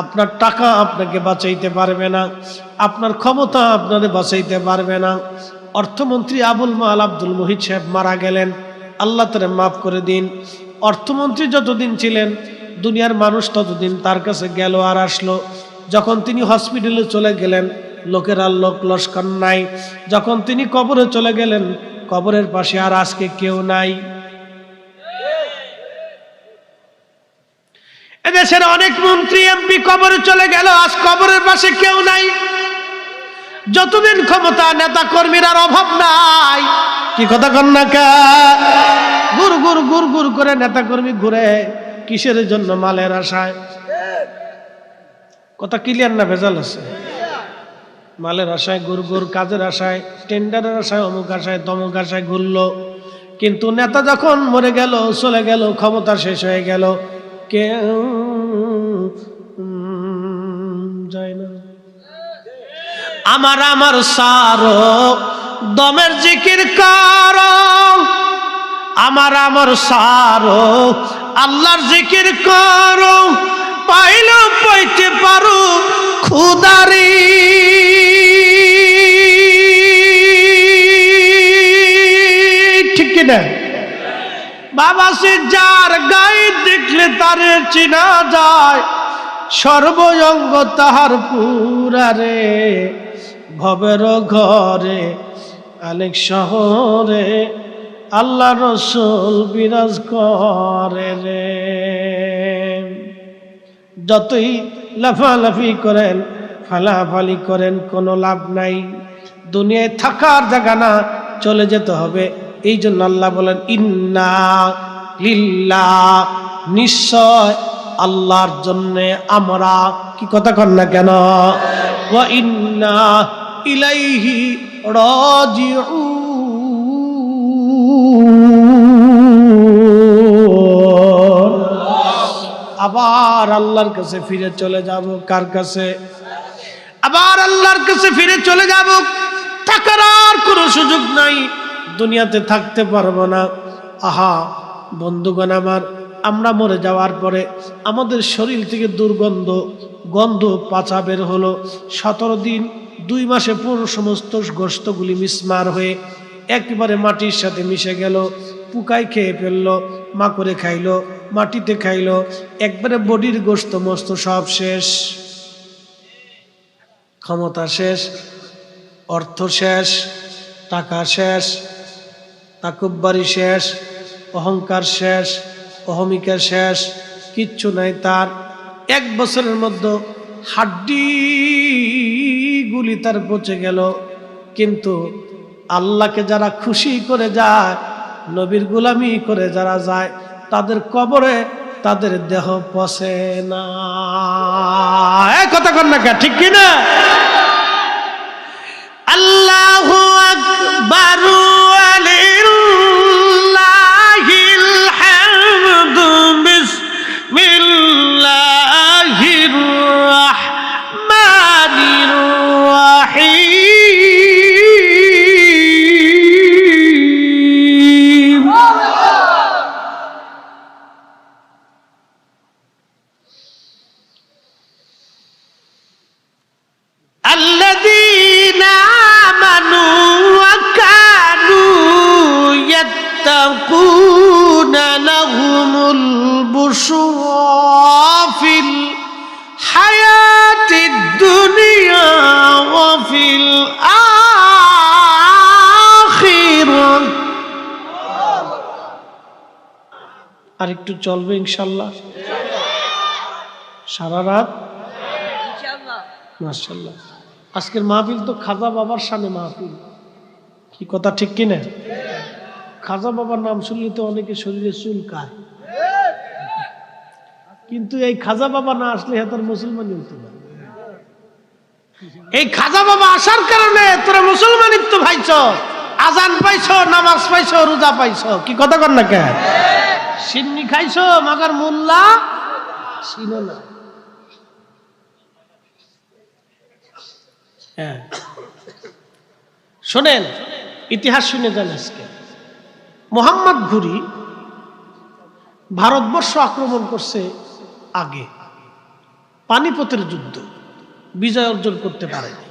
Speaker 1: আপনার টাকা আপনাকে বাঁচাইতে পারবে না, আপনার ক্ষমতা আপনাকে বাঁচাইতে পারবে না। অর্থমন্ত্রী আবুল মাল আব্দুল মুহিত সাহেব মারা গেলেন, আল্লাহ তারে মাফ করে দিন। অর্থমন্ত্রী যতদিন ছিলেন, দুনিয়ার মানুষ ততদিন তার কাছে গেল আর আসলো। যখন তিনি হসপিটালে চলে গেলেন, লোকের আর লোক লস্কর নাই। যখন তিনি কবরে চলে গেলেন, কবরের পাশে আর আজকে কেউ নাই। এদেশের অনেক মন্ত্রী এমপি কবরে চলে গেল, আজ কবরের পাশে কেউ নাই। যতদিন ক্ষমতা, নেতা কর্মীর আর অভাব নাই। কি কথা কন না কা? গুর গুর গুর গুর করে নেতা কর্মী ঘুরে, কিসের জন্য? মালের আশায়। কথা ক্লিয়ার না ভেজাল আছে? মালের আশায় গুর গুর, কাজের আশায়, টেন্ডারের আশায়, অমুক আশায়, তমুক আশায় ঘুরলো। কিন্তু নেতা যখন মরে গেল, চলে গেল, ক্ষমতা শেষ হয়ে গেল, কেউ যায় না। আমার সারো দমের জিকির করো, আমার সারো আল্লাহর জিকির করো, পাইলো পাইতে পারো খুদারি। ঠিক কিনা? বাবা সে যার গায়ে দেখলে তারে চিনা যায়, সর্বঙ্গ তাহার পুরারে, ভবের ঘরে অনেক শহরে আল্লাহ রসুল বিরাজ করে রে। যতই লাফালাফি করেন, ফালাফালি করেন, কোনো লাভ নাই। দুনিয়ায় থাকার জায়গা না, চলে যেতে হবে। এই জন্য আল্লাহ বলেন ইন্না লিল্লাহ, নিশ্চয় আল্লাহর জন্য আমরা, কি কথা কন না কেন, ওয়া ইন্না ইলাইহি রাজিউন, আবার আল্লাহর কাছে ফিরে চলে যাব। কার কাছে? আবার আল্লাহর কাছে ফিরে চলে যাব। থাকার আর কোনো সুযোগ নাই, দুনিয়াতে থাকতে পারবো না। আহা বন্ধুগণ আমার, আমরা মরে যাওয়ার পরে আমাদের শরীর থেকে দুর্গন্ধ, গন্ধ পাচা বের হলো। 17 দিন 2 মাসে পুরো সমস্ত গোশতগুলি মিসমার হয়ে একেবারে মাটির সাথে মিশে গেল। পোকায় খেয়ে ফেললো, মাকড়ে খাইলো, মাটিতে খাইলো, একবারে বডির গোশত মস্ত সব শেষ। ক্ষমতা শেষ, অর্থ শেষ, টাকা শেষ, তাকুব্বারি শেষ, অহংকার শেষ, অহমিকা শেষ, কিচ্ছু নাই তার। 1 বছরের মধ্যে হাড্ডিগুলি তার পচে গেল। কিন্তু আল্লাহকে যারা খুশি করে যায়, নবীর গোলামি করে যারা যায়, তাদের কবরে তাদের দেহ পচে না। কথা কন না, ঠিক কিনা? আল্লাহু আকবার, ওয়ালিল্লাহিল হামদু, বিসমিল্লাহির রাহমানির রাহিম। আল্লাযীনা আমানু ওয়া কানু ইয়াত্তাকুনা লাহুমুল বুশরা ফিল হায়াতিদ দুনিয়া ওয়া ফিল আখিরাহ। আর একটু চলবে ইনশাআল্লাহ, সারা রাত ইনশাআল্লাহ। মাশাআল্লাহ, আজকের মাহফিল তো খাজা বাবার সামনে মাহফিল। কি কথা ঠিক কিনা? খাজা বাবার নাম শুনলে তো অনেকে শরীরে চুলকায়, কিন্তু এই খাজা বাবা না আসলে তার মুসলমানই হতো না। এই খাজা বাবা আসার কারণে তোরা মুসলমানিত্ব পাইছ, আজান পাইছ, নামাজ পাইছ, রোজা পাইছ। কি কথা কর না কে? সিন্নি খাইছ, মাগার মোল্লা চিনো না। হ্যাঁ শোনেন, ইতিহাস শুনে যান। আজকে মোহাম্মদ ঘুরি ভারতবর্ষ আক্রমণ করছে আগে, পানিপথের যুদ্ধ, বিজয় অর্জন করতে পারেনি।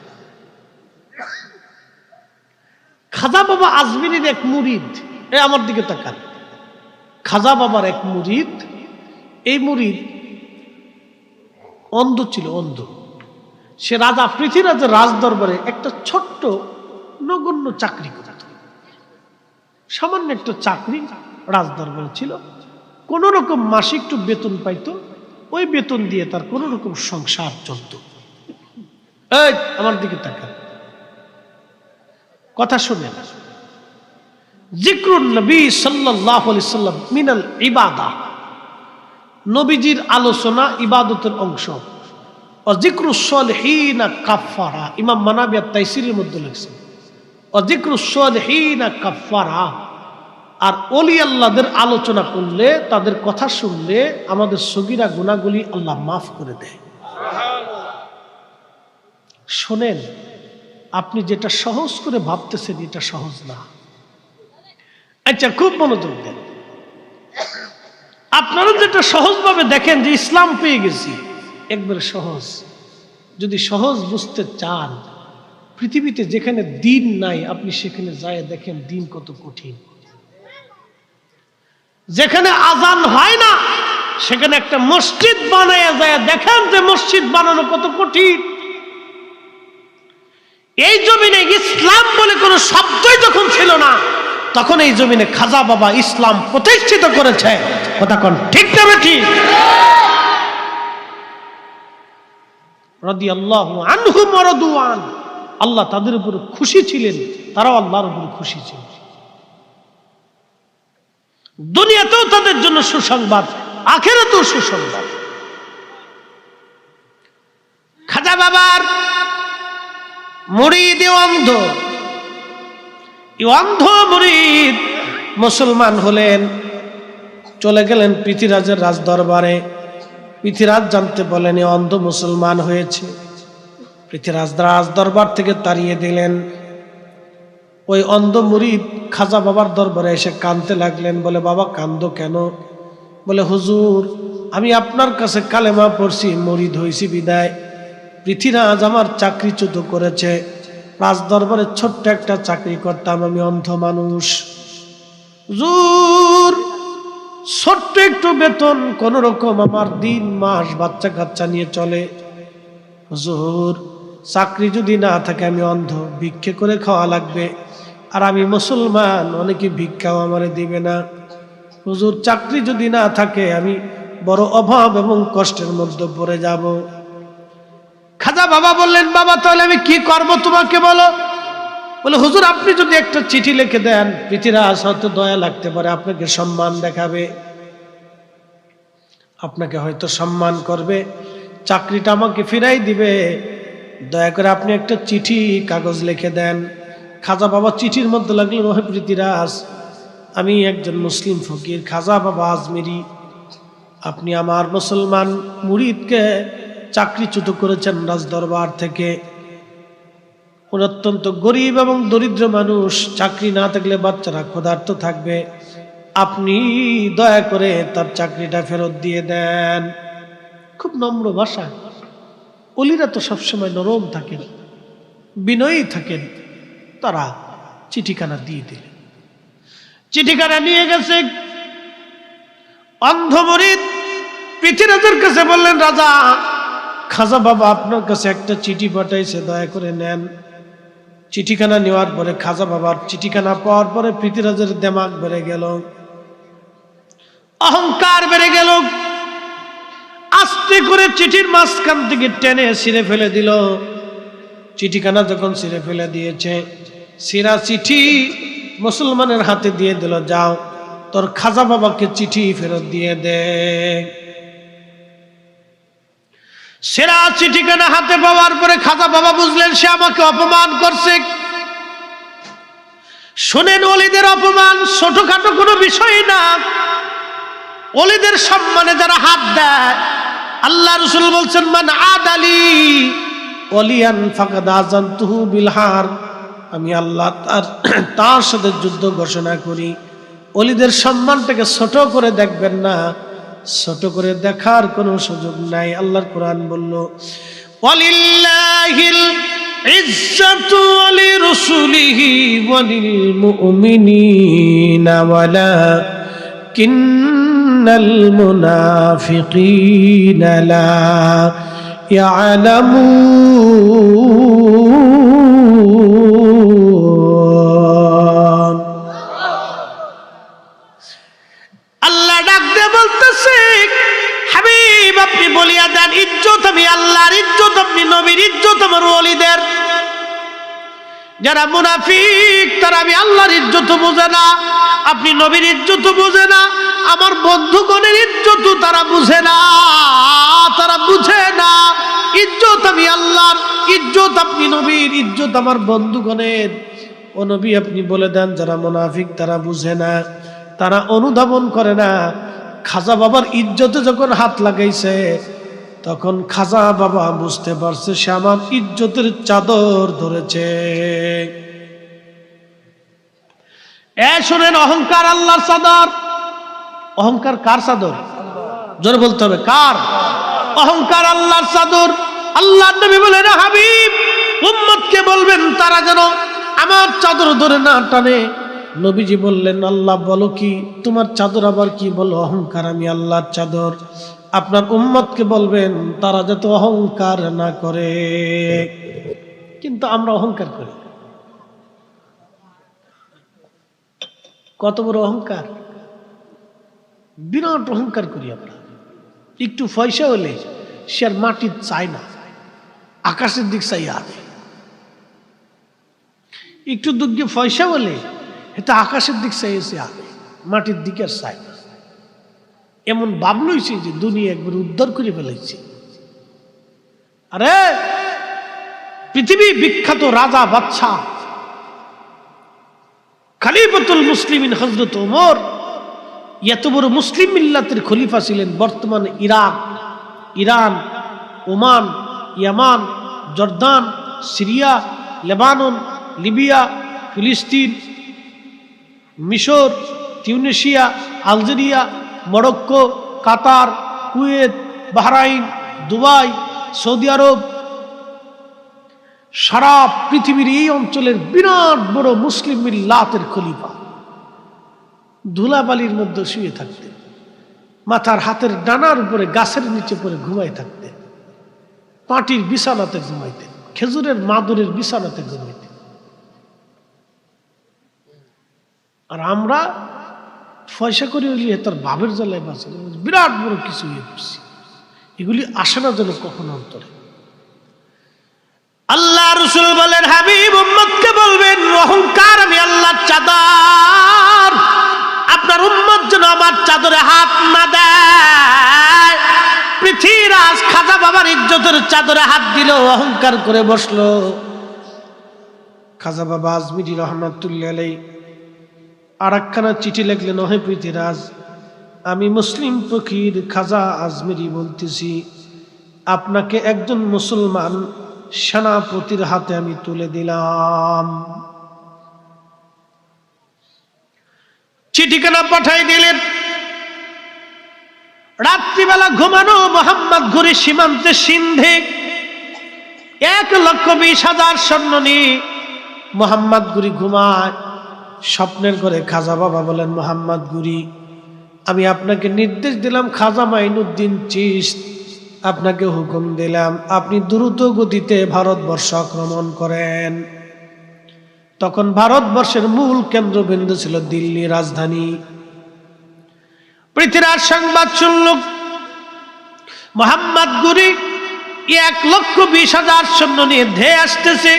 Speaker 1: খাজা বাবা আজমিরের এক মুরিদ, আমার দিকে তাকান, খাজা বাবার এক মুরিদ, এই মুরিদ অন্ধ ছিল, অন্ধ। সে রাজা পৃথ্বীরাজের রাজ দরবারে একটা ছোট্ট নগণ্য চাকরি করত, সামান্য একটা চাকরি রাজ দরবারে ছিল। কোন রকম মাসিক একটু বেতন পাইতো, ওই বেতন দিয়ে তার কোন রকম সংসার চলত। এই আমার দিকে তাকান, কথা শুনে। যিকরুন নবী সাল্লাল্লাহু আলাইহি সাল্লাম মিনাল ইবাদা, নবীজির আলোচনা ইবাদতের অংশ। যিকরুস সালিহিনা কাফারা, ইমাম মানাবী আত-তাইসিরের মধ্যে লিখছেন, যিকরুস সালিহিনা কাফারা, আর ওলি আল্লাহদের আলোচনা করলে, তাদের কথা শুনলে আমাদের সগীরা গুনাহগুলি আল্লাহ মাফ করে দেয়। শোনেন, আপনি যেটা সহজ করে ভাবতেছেন এটা সহজ না। আচ্ছা, খুব মনোযোগ দেন। আপনারা যেটা সহজভাবে দেখেন যে ইসলাম পেয়ে গেছি, একবারে সহজ। যদি সহজ বুঝতে চান, পৃথিবীতে যেখানে দিন নাই আপনি সেখানে যায় দেখেন দিন কত কঠিন। যেখানে আজান হয় না সেখানে একটা মসজিদ বানায় যায় দেখেন যে মসজিদ বানানো কত কঠিন। এই জমিনে ইসলাম বলে কোনো শব্দই যখন ছিল না, তখন এই জমিনে খাজা বাবা ইসলাম প্রতিষ্ঠিত করেছে। কথা কোন ঠিক না বেঠিক? রাদিয়াল্লাহু আনহুম ওয়া রাদু আন, আল্লাহ তাদের উপর খুশি ছিলেন, তারাও আল্লাহর উপর খুশি ছিলেন। দুনিয়াতেও তাদের জন্য সুসংবাদ, আখিরাতেও সুসংবাদ। খাজা বাবার মুরিদ অন্ধ, অন্ধ মুরিদ মুসলমান হলেন, চলে গেলেন পৃথিরাজের রাজ দরবারে। পৃথিরাজ জানতে বলেন এ অন্ধ মুসলমান হয়েছে। পৃথিরাজ রাজ দরবার থেকে তাড়িয়ে দিলেন। ওই অন্ধ মুরিদ খাজা বাবার দরবারে এসে কাঁদতে লাগলেন। বলে, বাবা কান্দো কেন? বলে, হুজুর আমি আপনার কাছে কালেমা পড়ছি, মুরিদ হইছি বিদায় পৃথিরাজ আমার চাকরিচ্যুত করেছে। রাজ দরবারে ছোট্ট একটা চাকরি করতাম, আমি অন্ধ মানুষ। হুজুর ছোট্ট একটু বেতন, কোন রকম আমার দিন মাস বাচ্চা কাচ্চা নিয়ে চলে। হুজুর চাকরি যদি না থাকে আমি অন্ধ, ভিক্ষে করে খাওয়া লাগবে। আর আমি মুসলমান, অনেকে ভিক্ষাও আমারে দিবে না। হুজুর চাকরি যদি না থাকে আমি বড় অভাব এবং কষ্টের মধ্যে পড়ে যাব। খাজা বাবা বললেন, বাবা তাহলে আমি কি করব তোমাকে বলো। বলে, হুজুর আপনি যদি একটা চিঠি লিখে দেন, পৃথিরাজ হয়তো দয়া লাগতে পারে, আপনাকে সম্মান দেখাবে, আপনাকে হয়তো সম্মান করবে, চাকরিটা আমাকে ফিরাই দিবে। দয়া করে আপনি একটা চিঠি কাগজ লিখে দেন। খাজা বাবা চিঠির মধ্যে লাগলেন, ওহে পৃথিরাজ, আমি একজন মুসলিম ফকির খাজা বাবা আজমিরি, আপনি আমার মুসলমান মুরিদকে চাকরিচ্যুত করেছেন রাজ দরবার থেকে। অত্যন্ত গরিব এবং দরিদ্র মানুষ, চাকরি না থাকলে বাচ্চারা ক্ষুধার্ত থাকবে, আপনি দয়া করে তার চাকরিটা ফেরত দিয়ে দেন। খুব নম্র ভাষা। ওলিরা তো সবসময় নরম থাকেন, বিনয়ী থাকেন। তারা চিঠিখানা দিয়ে দিলেন। চিঠিখানা নিয়ে গেছে। অন্ধ মুরিদ পৃথিরাজের কাছে বললেন, রাজা খাজা বাবা আপনার কাছে একটা চিঠি পাঠাইছে, দয়া করে নেন। চিঠিখানা নেওয়ার পরে খাজা বাবার চিঠিখানা পাওয়ার পরে পৃথিরাজের দেমাগ বেড়ে গেল, অহংকার বেড়ে গেল। আস্তে করে চিঠির মাঝখান থেকে টেনে ছিঁড়ে ফেলে দিল। চিঠিখানা যখন ছিঁড়ে ফেলে দিয়েছে, ছিঁড়া চিঠি মুসলমানের হাতে দিয়ে দিল, যাও তোর খাজা বাবাকে চিঠি ফেরত দিয়ে দে। সেরা চিঠিখানা হাতে পাওয়ার পরে খাজা বাবা বুঝলেন সে আমাকে অপমান করছে। শুনেন, ওলিদের অপমান ছোটখাটো কোনো বিষয় না। ওলিদের সম্মানে যারা হাত দেয়, আল্লাহ রাসূল বলছেন, মান আদালি ওলিয়ান ফাকাদ আযানতুহু বিল হার, আমি আল্লাহ তার সাথে যুদ্ধ ঘোষণা করি। ওলিদের সম্মানটাকে ছোট করে দেখবেন না, ছোট করে দেখার কোনো সুযোগ নাই। আল্লাহর কোরআন বলল, ওয়ালিল্লাহিল ইজ্জাতু ওয়ালি রাসূলিহি ওয়ালিল মুমিনিনা ওয়ালাকিন্নাল মুনাফিকিনা লা ইয়ালামুন। আল্লাহ ডাক দিয়ে বলতেছে, হাবিব আপনি বলিয়া দেন, ইজ্জত আমি আল্লাহর, ইজ্জত আপনি নবীর, ইজ্জত আমার ওলিদের। যারা মুনাফিক তারা আমি আল্লাহর ইজ্জত বুঝে না, আপনি নবীর ইজ্জত বুঝে না, আমার বন্ধুগণের ইজ্জত তারা বুঝে না, তারা বুঝে না। ইজ্জত আমি আল্লাহর, ইজ্জত আপনি নবীর, ইজ্জত আমার বন্ধুগণের। ও নবী আপনি বলে দেন যারা মুনাফিক তারা বুঝে না, তারা অনুধাবন করে না। খাজা বাবার ইজ্জতে যখন হাত লাগাইছে তখন খাজা বাবা বুঝতে পারছে সে আমার ইজ্জতের চাদর ধরেছে। শোনেন, অহংকার আল্লাহর চাদর। অহংকার কার চাদর? জোরে বলতে হবে, কার? অহংকার আল্লাহর চাদর। আল্লাহর নবী বলেন, হাবিব উম্মতকে বলবেন তারা যেন আমার চাদর ধরে না টানে। নবীজি বললেন, আল্লাহ বলো কি? তোমার চাদর আবার কি? বলো, অহংকার আমি আল্লাহর চাদর। আপনার উম্মতকে বলবেন তারা যাতে অহংকার না করে। কিন্তু আমরা অহংকার করি। কত বড় অহংকার! বিরাট অহংকার করি আমরা। একটু পয়সা হলে সে আর মাটির চায় না, আকাশের দিক চাই আছে। একটু দুর্গে পয়সা হলে এটা আকাশের দিক চাইছে, আগে মাটির দিকে আর চায় না। এমন ভাবলইছে যে দুনিয়া একবার উদ্ধার করে ফেলেছে। আরে পৃথিবী বিখ্যাত রাজা বাদশাহ খলিফাতুল মুসলিমিন হযরত ওমর এত বড় মুসলিম মিল্লাতের খলিফা ছিলেন। বর্তমানে ইরাক, ইরান, ওমান, ইয়ামান, জর্দান, সিরিয়া, লেবানন, লিবিয়া, ফিলিস্তিন, মিশর, তিউনিসিয়া, আলজেরিয়া, মরক্কো, কাতার, কুয়েত, বাহরাইন, দুবাই, সৌদি আরব, সারা পৃথিবীর এই অঞ্চলের বিরাট বড় মুসলিম মিল্লাতের খলিফা ধুলাবালির মধ্যে শুয়ে থাকতেন, মাথার হাতের ডানার উপরে গাছের নিচে পড়ে ঘুমায় থাকতেন, পাটির বিছানাতে ঘুমাইতেন, খেজুরের মাদুরের বিছানাতে ঘুমাইতেন। আর আমরা পয়সা করে হইলে তার বাবের জ্বালায় বাঁচে বিরাট বড় কিছু ইয়ে করছি। এগুলি আসে না যেন কখনো অন্তরে। আল্লাহ রাসূল বলেন, হাবিব উম্মতকে বলবেন অহংকার আমি আল্লাহর চাদর। আপনার উম্মত যেন আমার চাদরে হাত না দেয়। পৃথ্বীরাজ খাজা বাবার ইজ্জতের চাদরে হাত দিল, অহংকার করে বসলো। খাজা বাবা আজমিরি রহমাতুল্লাহ আলাইহি আর একখানা চিঠি লিখলেন, হে পৃথ্বীরাজ, আমি মুসলিম ফকির খাজা আজমিরি বলতেছি, আপনাকে একজন মুসলমান সেনাপতির হাতে আমি তুলে দিলাম। চিঠিখানা পাঠাই দিলেন। রাত্রিবেলা ঘুমানো মোহাম্মদ ঘুরি সীমান্তে সিন্ধে 1,20,000 সৈন্য নিয়ে মোহাম্মদ ঘুরি ঘুমায়। স্বপ্নের ঘরে খাজা বাবা বলেন, মোহাম্মদ ঘুরি, আমি আপনাকে নির্দেশ দিলাম, খাজা মাইনুদ্দিন চিশত আপনাকে হুকুম দিলাম, আপনি দ্রুত গতিতে ভারতবর্ষ আক্রমণ করেন। তখন ভারতবর্ষের মূল কেন্দ্রবিন্দু ছিল দিল্লি রাজধানী। পৃথ্বীরাজ সংবাদ শুনল মোহাম্মদ ঘুরি 1,20,000 সৈন্য নিয়ে ধেয়ে আসতেছে।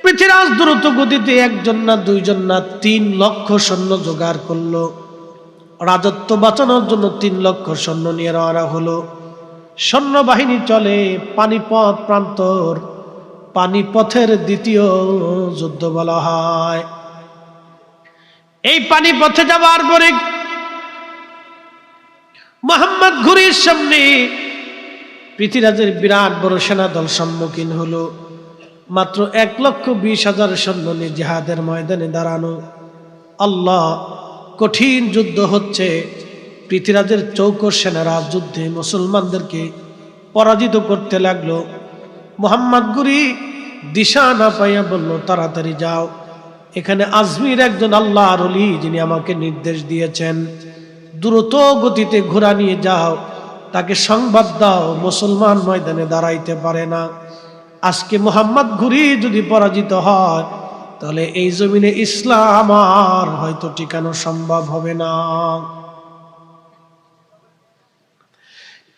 Speaker 1: পৃথ্বীরাজ দ্রুত গতিতে একজন না, দুইজন না, 3 লক্ষ সৈন্য জোগাড় করলো। রাজত্ব বাঁচানোর জন্য 3 লক্ষ সৈন্য নিয়ে রওনা হলো। সৈন্যবাহিনী চলে পানিপথ প্রান্তর। পানিপথের দ্বিতীয় যুদ্ধ বলা হয়। এই পানিপথে যাওয়ার পরে মোহাম্মদ ঘুরির সামনে পৃথ্বীরাজের বিরাট বড় সেনাদল সম্মুখীন হলো। মাত্র 1,20,000 সৈন্য নিয়ে জিহাদের ময়দানে দাঁড়ানো। আল্লাহ, কঠিন যুদ্ধ হচ্ছে। পৃথ্বীরাজের চৌকস সেনারা যুদ্ধে মুসলমানদেরকে পরাজিত করতে লাগলো। মোহাম্মদ ঘুরি দিশা না পাইয়া বলল, তাড়াতাড়ি যাও, এখানে আজমির একজন আল্লাহর ওলি, যিনি আমাকে নির্দেশ দিয়েছেন, দ্রুত গতিতে ঘোড়া নিয়ে যাও, তাকে সংবাদ দাও মুসলমান ময়দানে দাঁড়াইতে পারে না। আজকে মোহাম্মদ ঘুরি যদি পরাজিত হয় তাহলে এই জমিনে ইসলাম আর হয়তো টিকানো সম্ভব হবে না।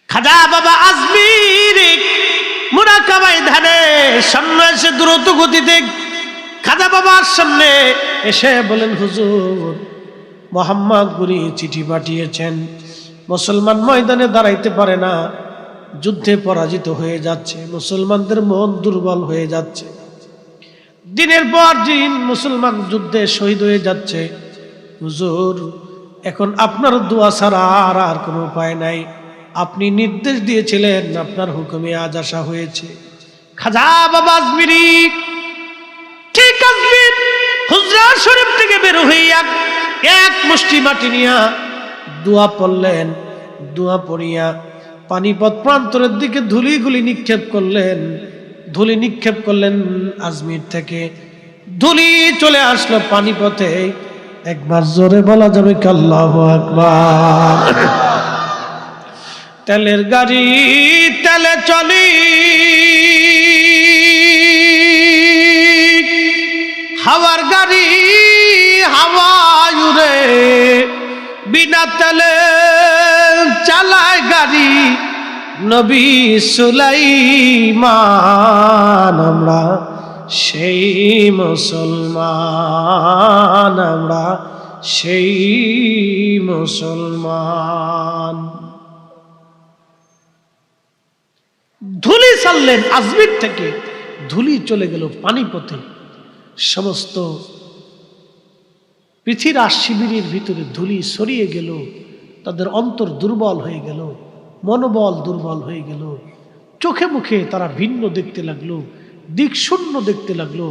Speaker 1: খাজা বাবা আজমির মুরাকাবায় ধানে সামনে এসে দ্রুত গতিতে খাজা বাবার সামনে এসে বলেন, হুজুর, মোহাম্মদ ঘুরি চিঠি পাঠিয়েছেন, মুসলমান ময়দানে দাঁড়াইতে পারে না, যুদ্ধে পরাজিত হয়ে যাচ্ছে, মুসলমানদের মন দুর্বল হয়ে যাচ্ছে, দিনের পর দিন মুসলমান যুদ্ধে শহীদ হয়ে যাচ্ছে, হুজুর এখন আপনার দোয়া ছাড়া আর কোনো উপায় নাই, আপনি নির্দেশ দিয়েছিলেন, আপনার হুকুমে আজ আসা হয়েছে। খাজা বাবা আজমিরি ঠিক আজমির হুজরা শরীফ থেকে বের হইয়া এক মুষ্টি মাটি নিয়া দোয়া পড়লেন। দোয়া পড়িয়া পানিপথ প্রান্তরের দিকে ধুলিগুলি নিক্ষেপ করলেন। ধুলি নিক্ষেপ করলেন আজমির থেকে, ধুলি চলে আসলো পানিপথে। একবার জোরে বলা যাবে কি আল্লাহু আকবার। তেলের গাড়ি তেলে চলি, হাওয়ার গাড়ি হাওয়ায় উড়ে, বিনা তেলে চালায় গাড়ি নবী সুলাইমান। আমরা সেই মুসলমান, আমরা সেই মুসলমান। ধুলি ছাড়লেন আজমির থেকে, ধুলি চলে গেল পানিপথে। সমস্ত পৃথিবীর শিবিরের ভিতরে ধুলি ছড়িয়ে গেল। তাদের অন্তর দুর্বল হয়ে গেল, মনোবল দুর্বল হয়ে গেল, চোখে মুখে তারা ভিন্ন দেখতে লাগলো, দিক শূন্য দেখতে লাগলো।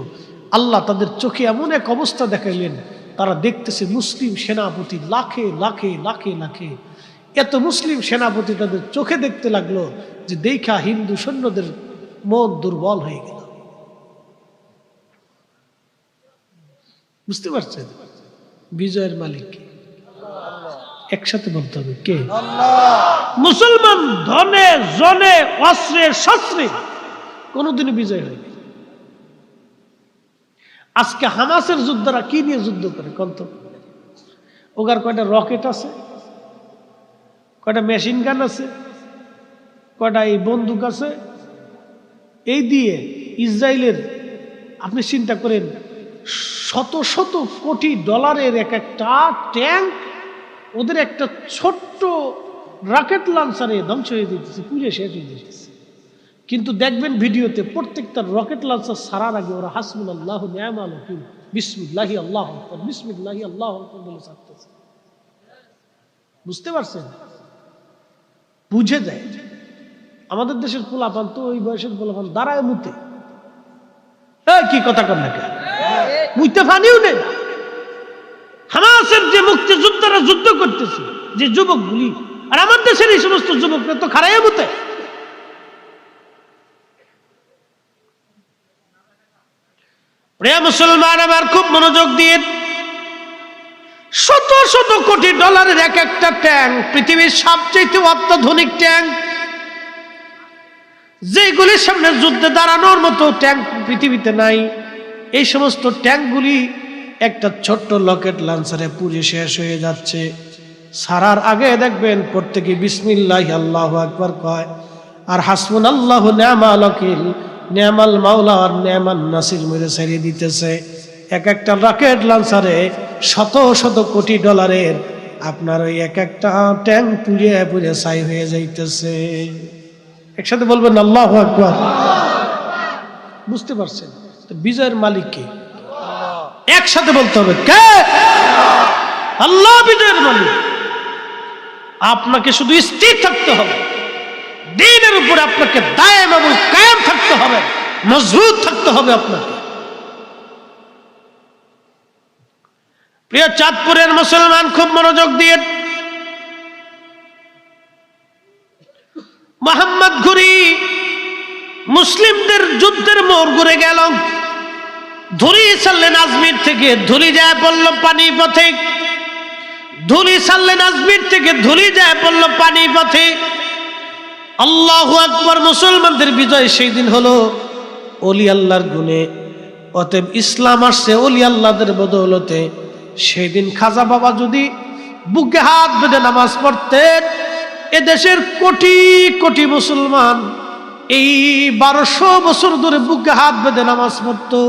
Speaker 1: আল্লাহ তাদের চোখে এমন এক অবস্থা দেখাইলেন, তারা দেখতেছে মুসলিম সেনাপতি লাখে লাখে লাখে লাখে। এত মুসলিম সেনাপতি তাদের চোখে দেখতে লাগলো যে দেখা হিন্দু সৈন্যদের মন দুর্বল হয়ে গেল। বুঝতে পারছেন বিজয়ের মালিক একসাথে বলতে হবে কে? মুসলমান ধনে জনে অস্ত্রে শস্ত্রে কোনদিনই বিজয় হয়নি। আজকে হামাসের যোদ্ধারা কি নিয়ে যুদ্ধ করে কন্ত? ওগার কয়টা রকেট আছে, কয়টা মেশিন গান আছে, কয়টা এই বন্দুক আছে, এই দিয়ে ইসরায়েলের আপনি চিন্তা করেন শত শত কোটি ডলারের এক একটা ট্যাঙ্ক ওদের একটা ছোট্ট রকেট লঞ্চারে ধ্বংস হয়ে দিতেছে, পুড়ে শেষ হয়ে দিতেছে। কিন্তু দেখবেন ভিডিওতে প্রত্যেকটা রকেট লঞ্চার ছাড়ার আগে ওরা হাসবুনাল্লাহু নি'মাল ওয়াকিল বিসমিল্লাহি আল্লাহু আকবার বিসমিল্লাহি আল্লাহু আকবার বলে ছাড়তেছে। বুঝতে পারছেন? বুঝে যায়। আমাদের দেশের পোলাপান তো ওই বয়সের পোলাপান দাঁড়ায় মুতে, কি কথা কর না কেন মুইতে ফানিও নেই। হামাসের যে মুক্তিযোদ্ধারা যুদ্ধ করতেছে, যে যুবকগুলি, আর আমার দেশের এই সমস্ত যুবকরা তো খারাইয়া মুতে। প্রিয় মুসলমান আমার খুব মনোযোগ দিয়ে, শত শত কোটি ডলারের এক একটা ট্যাঙ্ক, পৃথিবীর সবচেয়ে অত্যাধুনিক ট্যাঙ্ক, যেগুলির সামনে যুদ্ধে দাঁড়ানোর মতো ট্যাঙ্ক পৃথিবীতে নাই। এই সমস্ত ট্যাঙ্কগুলি একটা ছোট্ট রকেট লঞ্চারে পুড়ে শেষ হয়ে যাচ্ছে। সারার আগে দেখবেন প্রত্যেকে বিসমিল্লাহি আল্লাহু আকবার কয়, আর হাসবুনাল্লাহু নি'মাল ওয়াকিল নি'মাল মাওলা আর নি'মান নাসির মেরে ছেড়ে দিতেছে। এক একটা রকেট লঞ্চারে শত শত কোটি ডলারের আপনার ওই এক একটা ট্যাঙ্ক পুড়ে পুড়ে ছাই হয়ে যাইতেছে। একসাথে বলবেন আল্লাহু আকবার। বুঝতে পারছেন তো বিজয়ের মালিক কে? একসাথে বলতে হবে কে? আল্লাহ বিজয়ের মালিক। আপনাকে শুধু স্থির থাকতে হবে, দ্বীনের উপরে আপনাকে দায়েম এবং কায়েম থাকতে হবে, মজবুত থাকতে হবে আপনাকে। প্রিয় চাঁদপুরের মুসলমান খুব মনোযোগ দিয়ে, মোহাম্মদ ঘুরি মুসলিমদের যুদ্ধের মোড় ঘুরে গেল। ধুলি ছাড়লেন আজমির থেকে, ধুলি যায় পড়ল পানিপথে। ধুলি ছাড়লেন আজমির থেকে, ধুলি যায় পড়ল পানিপথে। আল্লাহু আকবার। মুসলমানদের বিজয় সেই দিন হলো ওলি আল্লাহর গুণে। অতএব ইসলাম আসছে ওলি আল্লাহদের বদৌলতে। সেই দিন খাজা বাবা যদি বুকে হাত বেঁধে নামাজ পড়তেন, এদেশের কোটি কোটি মুসলমান এই 1200 বছর ধরে বুকে হাত বেঁধে নামাজ পড়তো,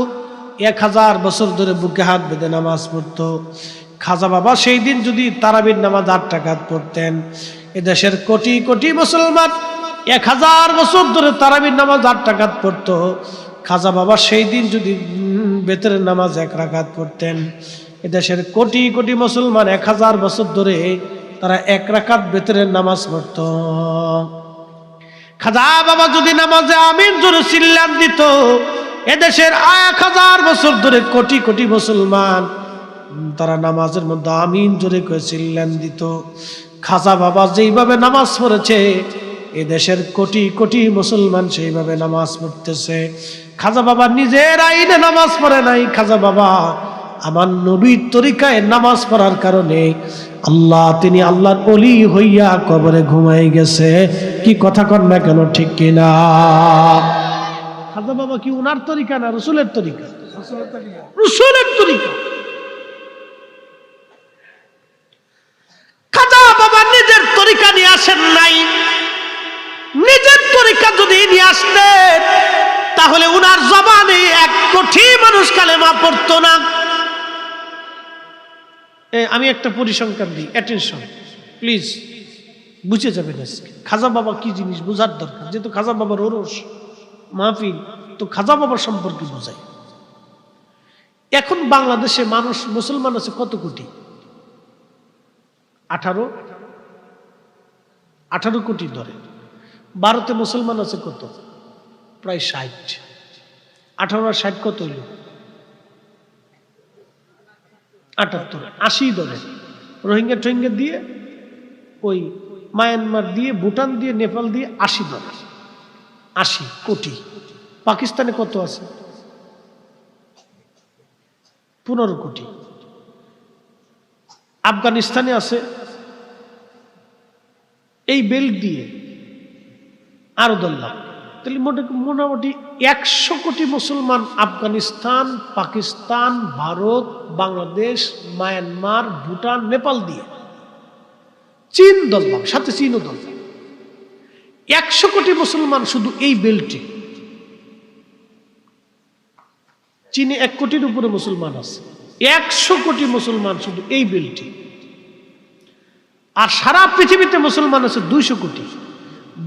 Speaker 1: 1000 বছর ধরে বুকে হাত বেঁধে নামাজ পড়তো। খাজা বাবা সেই দিন যদি তারাবির নামাজ 8 রাকাত পড়তেন, এদেশের কোটি কোটি মুসলমান 1000 বছর ধরে তারাবির নামাজ 8 রাকাত পড়তো। খাজা বাবা সেই দিন যদি বেতরের নামাজ 1 রাকাত পড়তেন, এদেশের কোটি কোটি মুসলমান 1000 বছর ধরে তারা 1 রাকাত বেতরের নামাজ পড়ত। খাজা বাবা যদি নামাজে আমিন জোরে চিল্লান দিত, এদেশের 1000 বছর ধরে কোটি কোটি মুসলমান তারা নামাজের মধ্যে আমিন জোরে করে চিল্লান দিত। খাজা বাবা যেইভাবে নামাজ পড়েছে, এদেশের কোটি কোটি মুসলমান সেইভাবে নামাজ পড়তেছে। খাজা বাবা নিজের আইনে নামাজ পড়ে নাই, খাজা বাবা আমার নবীর তরিকায় নামাজ পড়ার কারণে আল্লাহ, তিনি আল্লাহর ওলি হইয়া কবরে ঘুমাই গেছে। কি কথা কন না কেন, ঠিক কিনা? খাজা বাবা কি উনার তরিকা না রসুলের তরিকা? রসুলের তরিকা। খাজা বাবা নিজের তরিকা নিয়ে আসেন নাই। নিজের তরিকা যদি নিয়ে আসতেন তাহলে উনার জবানে 1 কোটি মানুষ কালেমা পড়তো না। আমি একটা পরিসংখ্যান দিই, অ্যাটেনশন প্লিজ, বুঝে যাবেন আজকে খাজা বাবা কি জিনিস বোঝার দরকার। যেহেতু খাজা বাবার ওরস মাহফিল, তো খাজা বাবার সম্পর্কে বোঝাই। এখন বাংলাদেশে মানুষ মুসলমান আছে কত কোটি? 18 কোটি ধরে। ভারতে মুসলমান আছে কত? প্রায় 60। 18 আর 60 কত হইল? 78, 80 ধরে। রোহিঙ্গা টোহিঙ্গা দিয়ে, ওই মায়ানমার দিয়ে, ভুটান দিয়ে, নেপাল দিয়ে 80 ধরে। 80 কোটি। পাকিস্তানে কত আছে? 15 কোটি। আফগানিস্তানে আছে এই বেল্ট দিয়ে আরো ধরলাম, তাহলে মোটামুটি 100 কোটি মুসলমান আফগানিস্তান, পাকিস্তান, ভারত, বাংলাদেশ, মায়ানমার, ভুটান, নেপাল দিয়ে, চীন ধরলাম, সাথে চীনও ধরলাম। 100 কোটি মুসলমান শুধু এই বেল্টে। চীনে 1 কোটির উপরে মুসলমান আছে। 100 কোটি মুসলমান শুধু এই বেল্টে। আর সারা পৃথিবীতে মুসলমান আছে 200 কোটি।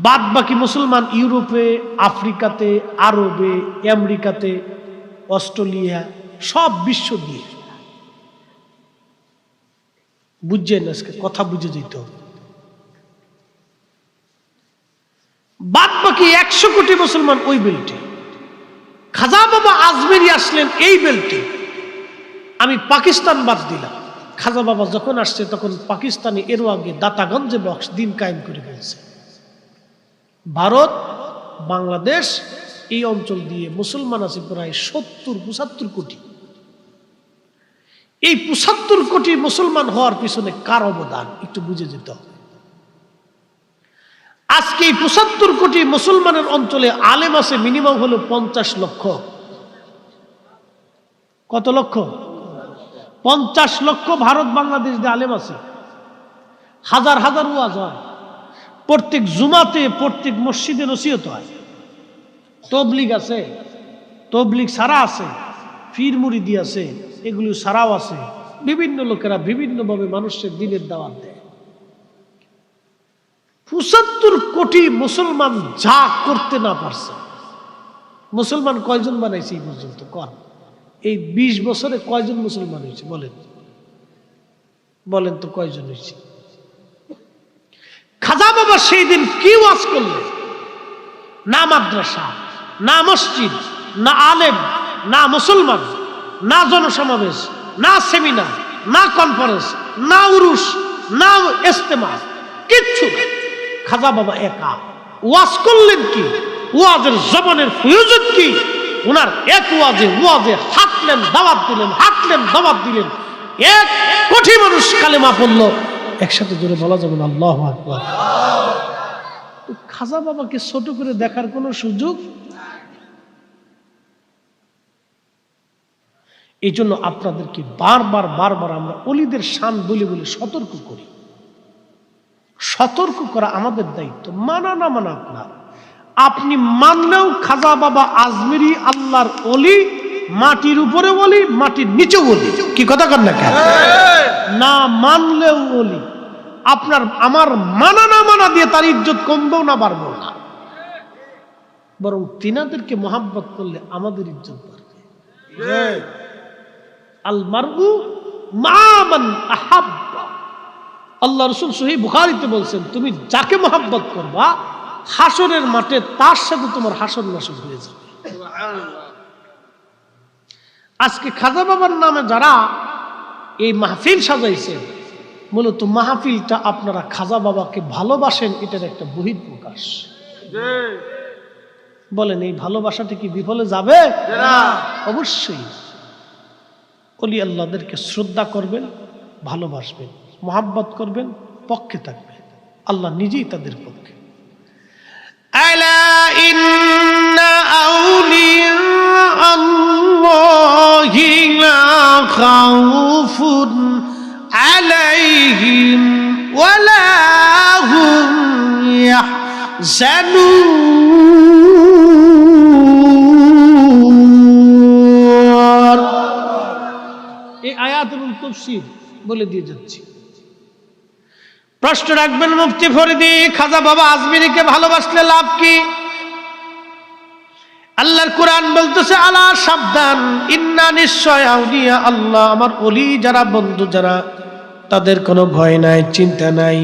Speaker 1: বাদ বাকি মুসলমান ইউরোপে, আফ্রিকাতে, আরবে, আমেরিকাতে, অস্ট্রেলিয়া, সব বিশ্ব দিয়ে। বুঝছেন আজকে কথা? বুঝে যেতে হবে। বাদ বাকি 100 কোটি মুসলমান ওই বেল্টে। খাজা বাবা আজমেরি আসলেন এই বেল্টে। আমি পাকিস্তান বাদ দিলাম। খাজা বাবা যখন আসছে তখন পাকিস্তানি এর আগে দাতাগঞ্জে বক্স দিন কায়েম করে ফেলছে। ভারত, বাংলাদেশ এই অঞ্চল দিয়ে মুসলমান আছে প্রায় 70-75 কোটি। এই 75 কোটি মুসলমান হওয়ার পিছনে কার অবদান একটু বুঝে যেতে হবে। আজকে এই 75 কোটি মুসলমানের অঞ্চলে আলেম আছে মিনিমাম হলো 50 লক্ষ। কত লক্ষ? 50 লক্ষ ভারত বাংলাদেশ দিয়ে আলেম আছে। হাজার হাজার ওয়াজ হয়, প্রত্যেক জুমাতে, প্রত্যেক মসজিদে নসিহত হয়। তবলিগ আছে, তবলিগ সারা আছে, পীর মুরিদি আছে, এগুলো সারাও আছে। বিভিন্ন লোকেরা বিভিন্নভাবে মানুষের দিনের দাওয়াত দেয়। 75 কোটি মুসলমান যা করতে না পারছে, মুসলমান কয়জন বানাইছে এই পর্যন্ত? কর, এই 20 বছরে কয়জন মুসলমান হয়েছে বলেন? বলেন তো কয়জন হয়েছে? খাজা বাবা সেই দিন কি ওয়াজ করলেন? না মাদ্রাসা, না মসজিদ, না আলেম, না মুসলমান, না জনসমাবেশ, না সেমিনার, না কনফারেন্স, না উরুস, না ইজতেমা, কিচ্ছু না। খাজা বাবা একা ওয়াজ করলেন কি? ওয়াজের জবানের প্রয়োজন কি? ওনার এক ওয়াজে হাঁটলেন, দাওয়াত দিলেন, হাঁটলেন, দাওয়াত দিলেন। 1 কোটি মানুষ কালেমা পড়ল। একসাথে জোরে বলা যাবে না আল্লাহু আকবার। খাজা বাবাকে ছোট করে দেখার কোনো সুযোগ? এই জন্য আপনাদেরকে বারবার আমরা ওলিদের শান বলে বলে সতর্ক করি। সতর্ক করা আমাদের দায়িত্ব, মানা না মানা আপনার। আপনি মানলেও খাজা বাবা আজমেরি আল্লাহর ওলি, মাটির উপরে ওলি, মাটির নিচে ওলি। কি কথা কন না কেন? না মানলেও ওলি। আপনার আমার মানা না মানা দিয়ে তার ইজ্জত কমবেও না, বাড়বেও না, বরং তিনাদেরকে মোহাব্বত করলে আমাদের ইজ্জত বাড়বে। আল মারউ মা মান আহাব্বা। আল্লাহ রাসূল সহিহ বুখারীতে বলছেন, তুমি যাকে মহব্বত করবা হাসরের মাঠে তার সাথে তোমার হাসর নাসর হয়ে যাবে। আজকে খাজা বাবার নামে যারা এই মাহফিল সাজাইছেন, মূলত মাহফিলটা আপনারা খাজা বাবাকে ভালোবাসেন, এটার একটা বহিঃপ্রকাশ। বলেন, এই ভালোবাসাটা কি বিফলে যাবে? অবশ্যই। ওলি আল্লাহদেরকে শ্রদ্ধা করবেন, ভালোবাসবেন, মহাব্বত করবেন, পক্ষে থাকবেন, আল্লাহ নিজেই তাদের পক্ষে। আলা ইন্না আউলিয়া আল্লাহি লা খাউফুন আলাইহিম ওয়া লা হুম ইয়াহজানুন। এই আয়াত এবং তাফসীর বলে দিয়ে যাচ্ছি। প্রশ্ন রাখবেন মুফতি ফরিদি, খাজা বাবা আজমিরীকে ভালোবাসলে লাভ কি? আল্লাহর কোরআন বলতেছে, আলা সাবধান, ইন্না নিশ্চয় আউলিয়া আল্লাহ, আমার ওলি যারা, বন্ধু যারা, তাদের কোনো ভয় নাই, চিন্তা নাই,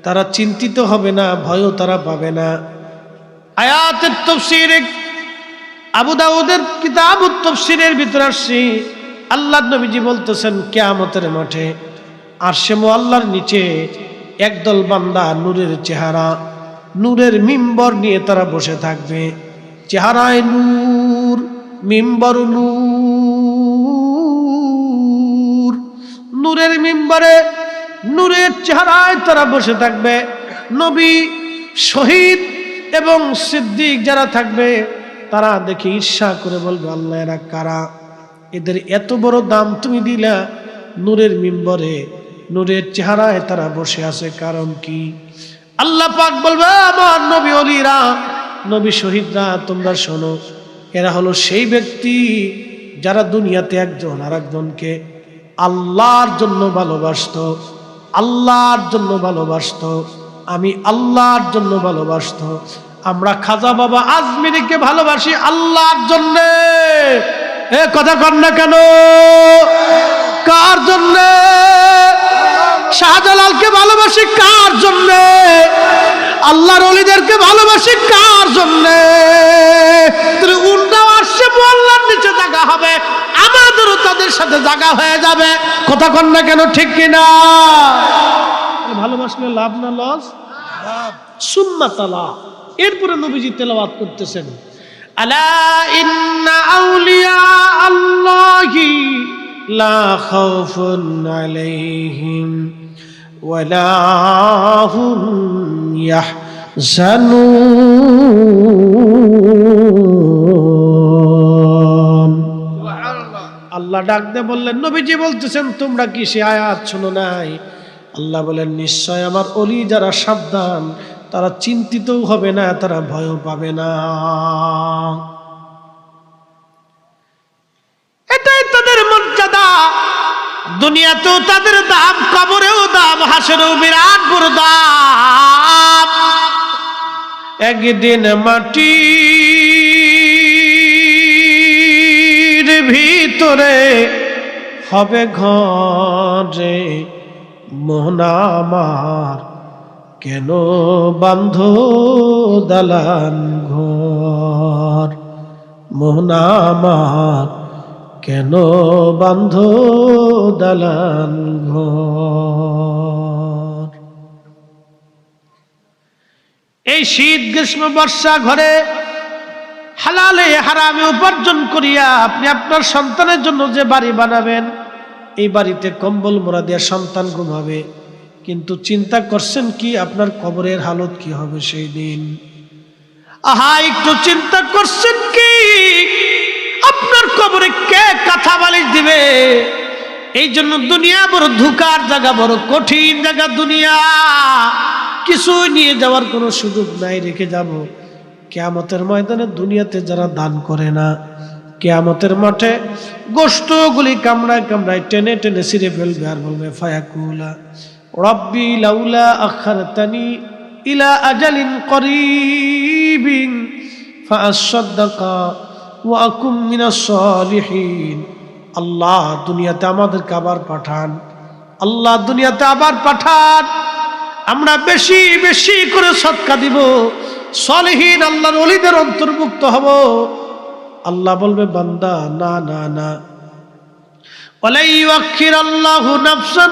Speaker 1: তারা চিন্তিত হবে না, ভয়ও তারা পাবে না। আয়াতের তাফসীর আবু দাউদের কিতাবুত তাফসীরের ভিতরে আসছে, আল্লাহর নবীজি বলতেছেন, কিয়ামতের মাঠে আরশে মুআল্লার নিচে একদল বান্দা নূরের চেহারা, নূরের মিম্বর নিয়ে তারা বসে থাকবে। চেহারায় নূর, মিম্বর নূর, নূরের মিম্বরে নূরের চেহারায় তারা বসে থাকবে। নবী, শহীদ এবং সিদ্দিক যারা থাকবে, তারা দেখে ঈর্ষা করে বলবে, আল্লাহ এরা কারা? এদের এত বড় দাম তুমি দিলা, নূরের মিম্বরে নূরের চেহারায় তারা বসে আছে, কারণ কি? আল্লাহ পাক বলবে, আমার নবী ওলিরা, নবী শহীদরা, তোমরা শোনো, এরা হলো সেই ব্যক্তি যারা দুনিয়াতে একজন আর একজনকে আল্লাহর জন্য ভালোবাসতো, আল্লাহর জন্য ভালোবাসতো, আমি আল্লাহর জন্য ভালোবাসতো। আমরা খাজা বাবা আজমিরীকে ভালোবাসি আল্লাহর জন্যে। এ কথা কন না কেন? কার জন্যে? শাহজালালকে ভালোবাসি কার জন্যে? আল্লাহর ওলিদেরকে ভালোবাসি কার জন্যে? উল্টাও আসছে মোল্লার নিচে জায়গা হবে, আমাদেরও তাদের সাথে জায়গা হয়ে যাবে। কথা কন না কেন? ঠিক কিনা? ভালোবাসলে লাভ না লস? সুম্মা তালা। এরপরে নবীজি তেলাওয়াত করতেছেন, আলা ইন্না আউলিয়া আল্লাহি লা খাউফুন আলাইহিম ওয়া লা হুম ইয়াহজানুন। আল্লাহ ডাক দিয়ে বললেন, নবীজি বলতেছেন, তোমরা কি সে আয়াত শুনো নাই? আল্লাহ বলেন, নিশ্চয় আমার ওলি যারা সাবধান, তারা চিন্তিতও হবে না, তারা ভয়ও পাবে না। এটাই তাদের মর্যাদা। দুনিয়াতেও তাদের দাম, কবরেও দাম, হাসরেও বিরাট বড় দাম। একদিন মাটির ভিতরে হবে ঘরে, মন আমার কেন বান্ধ দালান ঘর, মন আমার কেন বান্ধ দালান ঘর। এই শীত, গ্রীষ্ম, বর্ষা ঘরে হালালে হারামে উপার্জন করিয়া আপনি আপনার সন্তানের জন্য যে বাড়ি বানাবেন, এই বাড়িতে কম্বল মোড়া দিয়ে সন্তান ঘুমাবে, কিন্তু চিন্তা করছেন কি আপনার কবরের হালত কি হবে সেই দিন? আহা, একটু চিন্তা করছেন কি আপনার কবরে কে কাঁথা বালিশ দিবে? এই জন্য দুনিয়া বড় ধোঁকার জায়গা, বড় কঠিন জায়গা দুনিয়া। কিছু নিয়ে যাওয়ার কোনো সুযোগ নাই, রেখে যাব। কিয়ামতের ময়দানে দুনিয়াতে যারা দান করে না, কিয়ামতের মাঠে গোশতগুলি কামড়ায় কামড়ায় টেনে টেনে ছিঁড়ে ফেলবে, আর বলবে, ফায়াকুলা রব্বি লাউলা আখারতানি ইলা আজালিন করিবিন ফাআসাদদাকা ওয়া আকুম মিনাস সালিহিন। আল্লাহ দুনিয়াতে আমাদেরকে আবার পাঠান, আল্লাহ দুনিয়াতে আবার পাঠান, আমরা বেশি বেশি করে সদকা দিব, সলিহিন আল্লাহর ওলিদের অন্তর্ভুক্ত হব। আল্লাহ বলবে বান্দা না না না, ওয়ালাই ইউআখিরুল্লাহু নাফসান